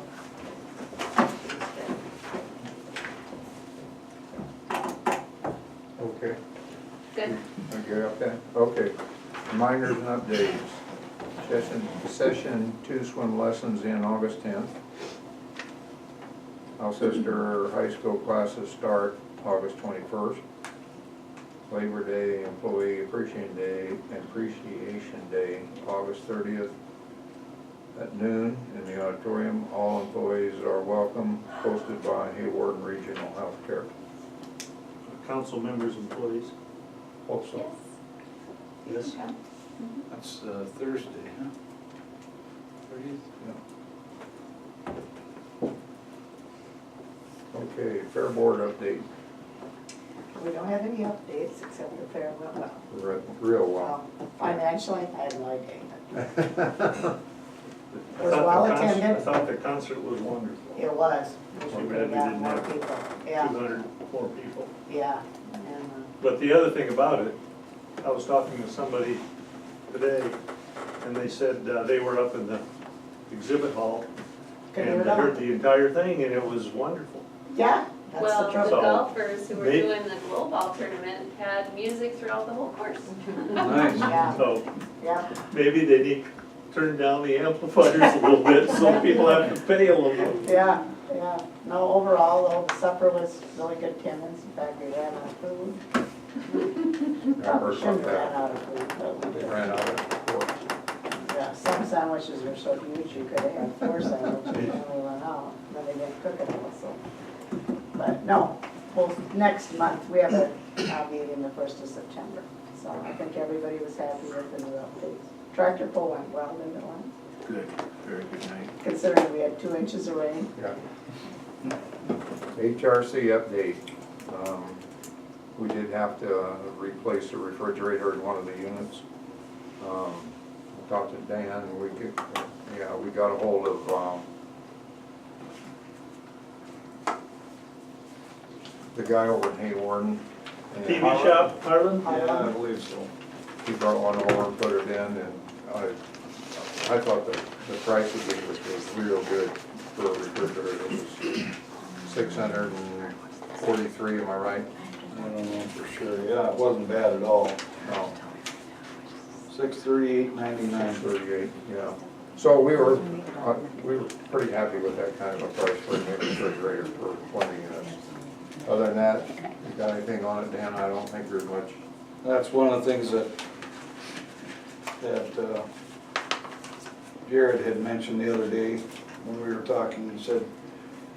Okay. Good. Okay, okay, okay. Reminders and updates. Session 2 swim lessons in August 10th. Alcester High School classes start August 21st. Labor Day, Employee Appreciation Day, August 30th at noon in the auditorium. All employees are welcome, posted by Hayward Regional Healthcare. Council members, employees. Also, Yes. Okay. That's Thursday, huh? 30th? okay, Fair Board update, We don't have any updates except the fair went well. real well. Financially, I had no idea. I Was thought well the concert- attended. I thought the concert was wonderful. It was. We Too should bad bring we out didn't more have people. Yeah, 200 more people. yeah. And, But the other thing about it, I was talking to somebody today, and they said they were up in the exhibit hall, Could hear and it they all. heard the entire thing, and it was wonderful. Yeah, that's Well, the the trouble. So, golfers who were they- doing the glow ball tournament had music throughout the whole course. Nice. Yeah, So yeah. maybe they need turn down the amplifiers a little bit, so people have to pay a little. Yeah, yeah. No, overall, though, the supper was really good attendance. In fact, we ran out of food. I Probably heard shouldn't about have ran that. out of food, but we They did. ran out of pork. Yeah, some sandwiches were so huge, you could have had 4 sandwiches and we went out. Then they didn't cook it all, so. But no, well, next month, we have a meeting the 1st of September. So I think everybody was happy with the new updates. Tractor pull went well, didn't it, Lance? Good, very good night. Considering we had 2 inches of rain. Yeah. HRC update. We did have to replace the refrigerator in one of the units. I talked to Dan, and we got a hold of, the guy over in Haywarden. and TV shop, Harlan? Yeah, I believe so. He brought one over and put it in, and I thought the price he gave us was real good for a refrigerator. It was 643, am I right? I don't know for sure. Yeah, it wasn't bad at all. No, 638.99. 38, yeah. So we were pretty happy with that kind of a price for a new refrigerator for 20 units. Other than that, you got anything on it, Dan? I don't think there's much. That's one of the things that Jared had mentioned the other day when we were talking. He said,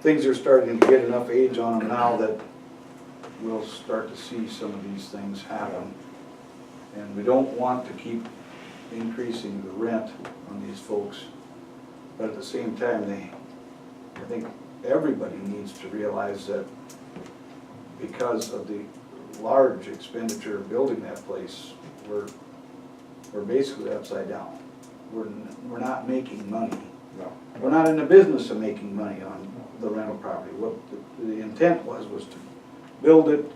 things are starting to get enough age on them now that we'll start to see some of these things happen. And we don't want to keep increasing the rent on these folks. But at the same time, I think everybody needs to realize that because of the large expenditure of building that place, we're basically upside down. We're not making money. No. We're not in the business of making money on the rental property. What the intent was to build it,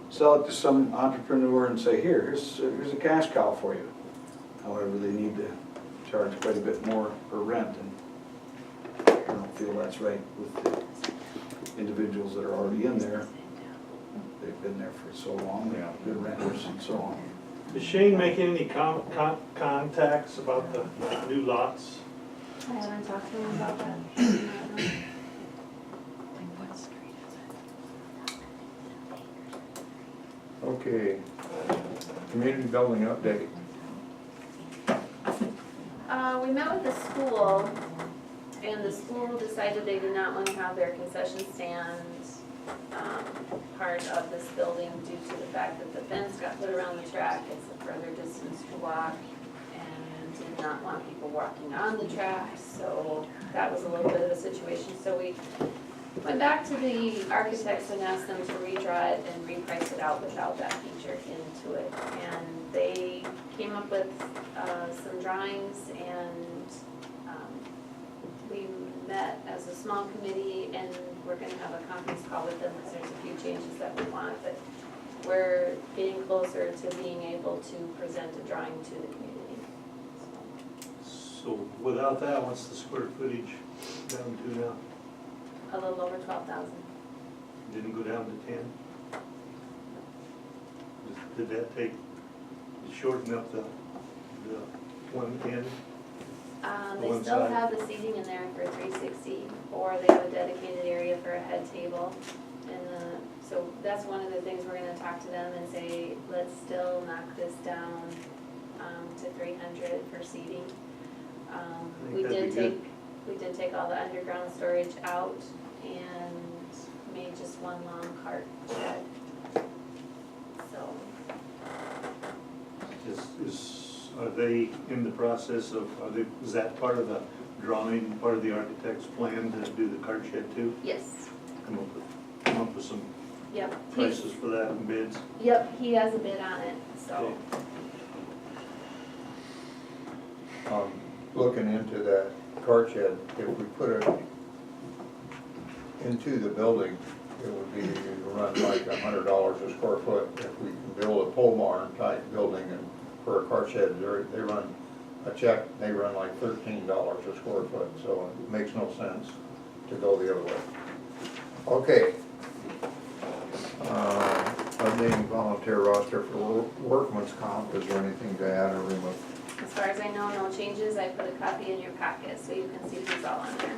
sell it to some entrepreneur and say, here's a cash cow for you. However, they need to charge quite a bit more for rent, and I don't feel that's right with the individuals that are already in there. They've been there for so long, they're good renters and so on. Is Shane making any contacts about the new lots? I haven't talked to him about that. Okay. Community building update. We met with the school, and the school decided they did not want to have their concession stand part of this building due to the fact that the fence got put around the track. It's a further distance to walk, and did not want people walking on the track, so that was a little bit of a situation. So we went back to the architects and asked them to redraw it and reprice it out without that feature into it. And they came up with some drawings, and we met as a small committee, and we're gonna have a conference call with them because there's a few changes that we want, but we're getting closer to being able to present a drawing to the community. So without that, what's the square footage down to now? A little over 12,000. Didn't go down to 10? Did that shorten up the one end? They One still side. have the seating in there for 360, or they have a dedicated area for a head table. And so that's one of the things we're gonna talk to them and say, let's still knock this down to 300 for seating. think that'd be We did take all the underground storage out and made just one long cart shed. So, Are they in the process of, is that part of the drawing, part of the architect's plan to do the cart shed too? yes, Come up with some yep. prices for that and bids? Yep, he has a bid on it, so. Okay. Looking into that cart shed, if we put it into the building, it would be run like $100 a square foot. If we can build a pole barn type building and for a cart shed, they run a check, they run like $13 a square foot, so it makes no sense to go the other way. Okay. Updating volunteer roster for workman's comp, is there anything to add or remove? as far as I know, no changes. I put a copy in your packet so you can see who's all on there.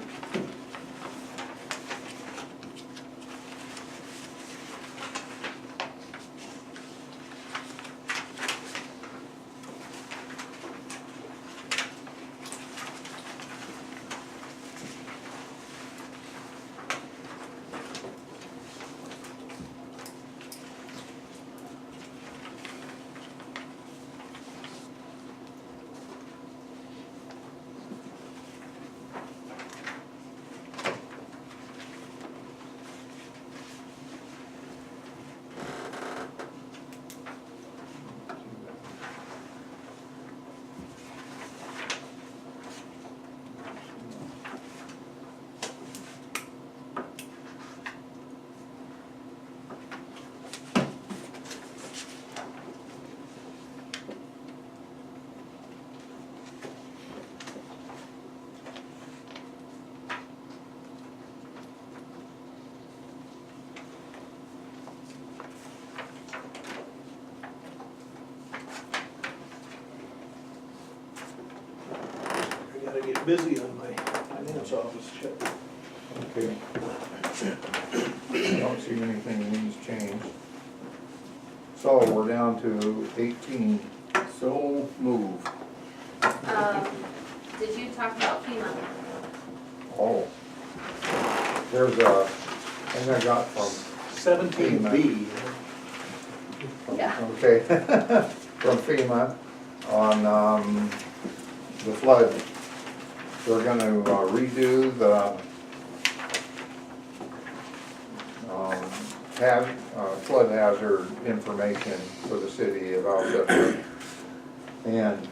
I gotta get busy on my finance office check. Okay. I don't see anything that needs changed. So we're down to 18. So move. Did you talk about FEMA? Oh. There's a thing I got from 17B. Yeah. Okay, from FEMA on the flood. They're gonna redo the flood hazard information for the city of Alcester. And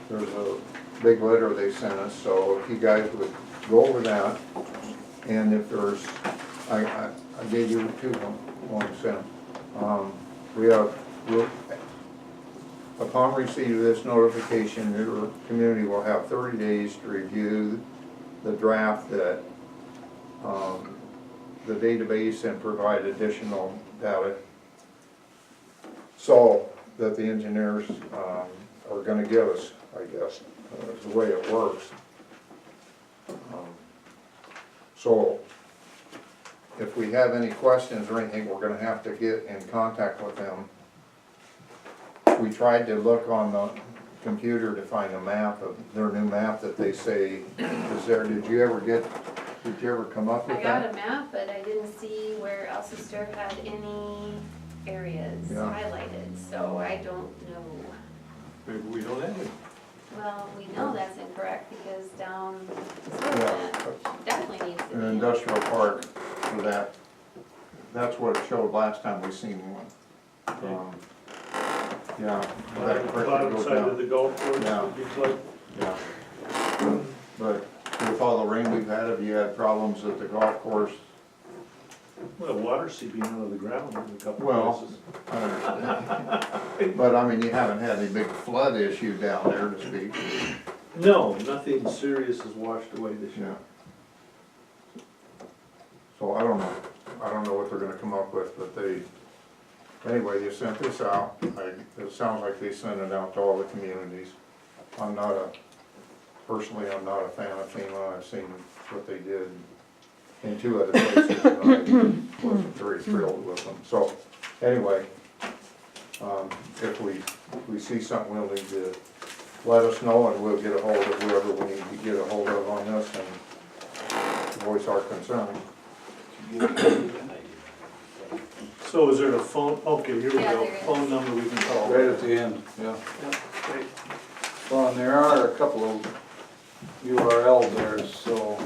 there's a big letter they sent us, so if you guys would go over that, and if there's, I gave you two ones sent. Upon receipt of this notification, your community will have 30 days to review the draft that the database and provide additional data. So that the engineers are gonna give us, I guess, is the way it works. So if we have any questions or anything, we're gonna have to get in contact with them. We tried to look on the computer to find a map of their new map that they say is there. Did you ever come up with I that? got a map, but I didn't see where Alcester had any areas Yeah. highlighted, so I don't know. Maybe we don't have it. Well, we know that's incorrect because down the sewer Yeah. plant definitely needs to be. An industrial park for that. That's what it showed last time we seen one. Yeah. that creek that Bottom goes side down. of the golf course Yeah. would be flooded. Yeah. But with all the rain we've had, have you had problems at the golf course? Well, water seeping out of the ground in a couple Well, places. I understand. But I mean, you haven't had any big flood issue down there to speak. No, nothing serious has washed away this year. Yeah. So I don't know. I don't know what they're gonna come up with, but anyway, they sent this out. It sounds like they sent it out to all the communities. Personally, I'm not a fan of FEMA. I've seen what they did in two other places, and I wasn't very thrilled with them. So, anyway, if we see something, we'll need to let us know, and we'll get a hold of whoever we need to get a hold of on this and voice our concern. So is there a phone, okay, here we Yeah, go, there is. phone number we can call. Right at the end, yeah. Yeah, great. Well, and there are a couple of URL there, so.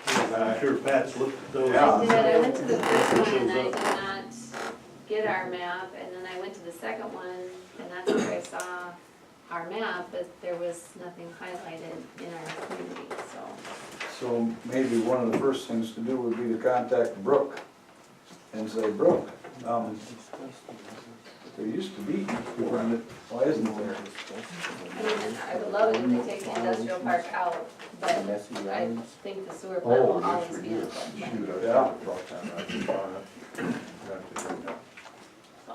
I'm sure Pat's looked at those. Yeah. I did, I went to the first one and I did not get our map, and then I went to the second one, and that's where I saw our map, but there was nothing highlighted in our community, so. So maybe one of the first things to do would be to contact Brooke and say, Brooke, there used to be, why isn't there? I mean, I would love it if they take the industrial park out, but I think the sewer plant will always be in place. Shoot, I should Yeah. have brought that up. Have to do that. So,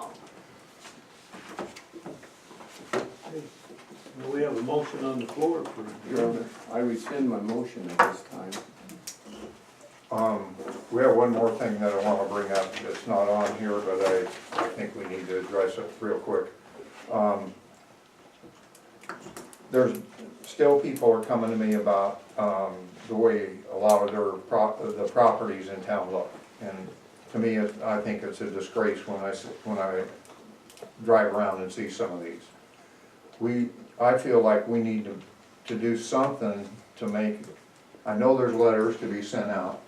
We have a motion on the floor for. Your Honor, I rescind my motion at this time. We have one more thing that I wanna bring up, it's not on here, but I think we need to address it real quick. There's, still people are coming to me about, the way a lot of the properties in town look. And to me, I think it's a disgrace when I drive around and see some of these. I feel like we need to do something to make, I know there's letters to be sent out,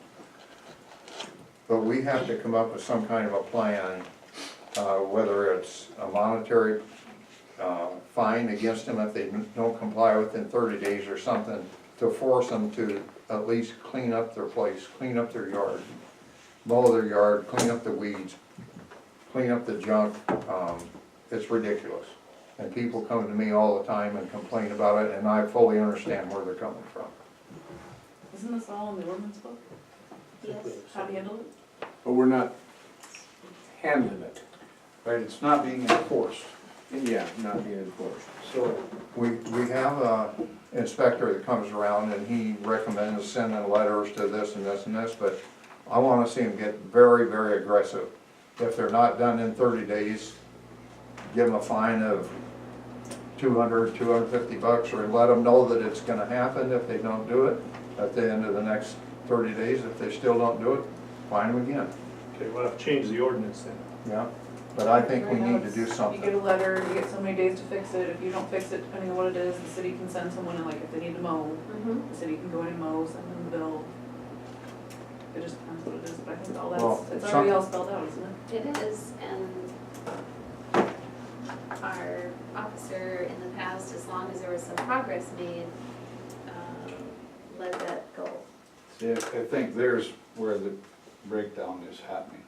but we have to come up with some kind of a plan, whether it's a monetary fine against them if they don't comply within 30 days or something, to force them to at least clean up their place, clean up their yard, mow their yard, clean up the weeds, clean up the junk. It's ridiculous. And people come to me all the time and complain about it, and I fully understand where they're coming from. Isn't this all in the ordinance book? Yes. How to handle it? But we're not handling it. Right, it's not being enforced. Yeah, not being enforced. So, We have a inspector that comes around and he recommends sending letters to this and this and this, but I wanna see him get very, very aggressive. If they're not done in 30 days, give them a fine of $200, $250, or let them know that it's gonna happen if they don't do it. At the end of the next 30 days, if they still don't do it, fine them again. Okay, we'll have to change the ordinance then. Yeah, but I think we need to do You get something. a letter, you get so many days to fix it, if you don't fix it, depending on what it is, the city can send someone, and like, if they need to mow, Mhm. the city can go in and mow, send them the bill. It just depends what it is, but I think all Well, that's, it's already all spelled out, isn't it? It is, and our officer in the past, as long as there was some progress made, let that go. see, I think there's where the breakdown is happening.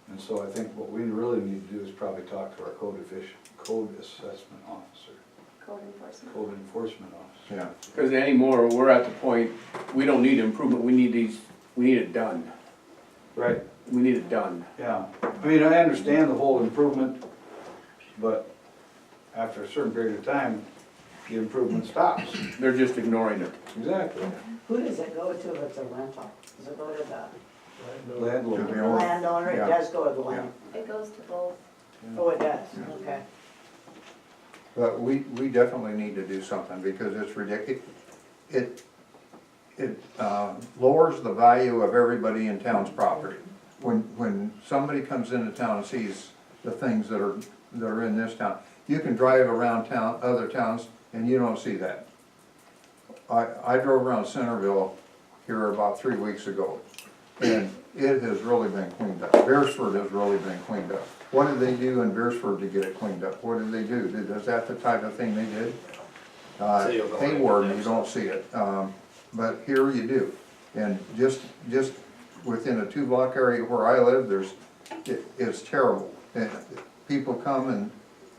And so I think what we really need to do is probably talk to our code assessment officer, Code enforcement. code enforcement officer. Yeah, Because anymore, we're at the point, we don't need improvement, we need it done. Right. We need it done. Yeah, I mean, I understand the whole improvement, but after a certain period of time, the improvement stops. They're just ignoring it. Exactly. Who does it go to if it's a rental? Does it go to the Landlord. To the owner. landowner? It Yeah. does go to the land. It goes to both. Oh, it does, okay. but we definitely need to do something because it's ridiculous. It lowers the value of everybody in town's property. When somebody comes into town and sees the things that are in this town, you can drive around town, other towns, and you don't see that. I drove around Centerville here about 3 weeks ago, and it has really been cleaned up. Beresford has really been cleaned up. What did they do in Beresford to get it cleaned up? What did they do? Is that the type of thing they did? Hayward, you don't see it, but here you do. And just within a 2-block area where I live, it's terrible. And people come and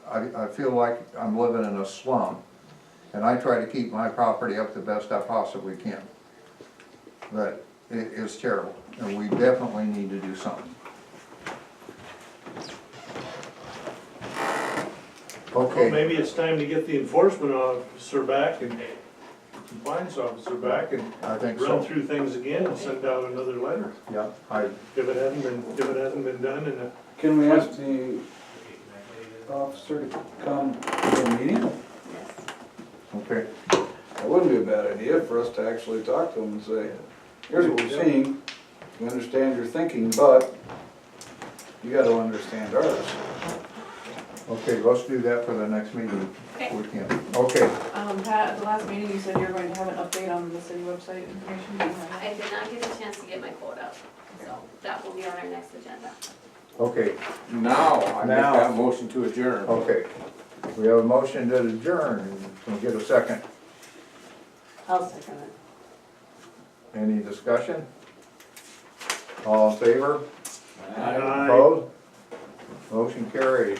I feel like I'm living in a slum. And I try to keep my property up the best I possibly can. But it's terrible, and we definitely need to do something. Well, Okay, maybe it's time to get the enforcement officer back and compliance officer back and I think run so. through things again and send out another letter. Yeah, If it hasn't been done in a. Can we ask the officer to come to the meeting? Yes. okay. That wouldn't be a bad idea for us to actually talk to him and say, here's what we're seeing, we understand your thinking, but you gotta understand ours. Okay, let's do that for the next meeting. Okay. We can. Okay, Pat, at the last meeting, you said you were going to have an update on the city website information. Do you have I did not get a chance to get my quote out, so that will be on our next agenda. okay, Now, I make Now. that motion to adjourn. okay. We have a motion to adjourn. Can we get a second? I'll second it. Any discussion? All in favor? Aye. Opposed? Motion carried.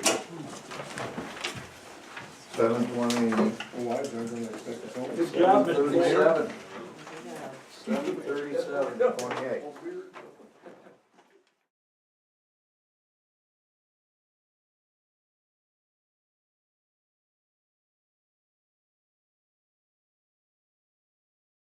7:20. Good job, Mr. Mayor. 7:37. 7:37, 28.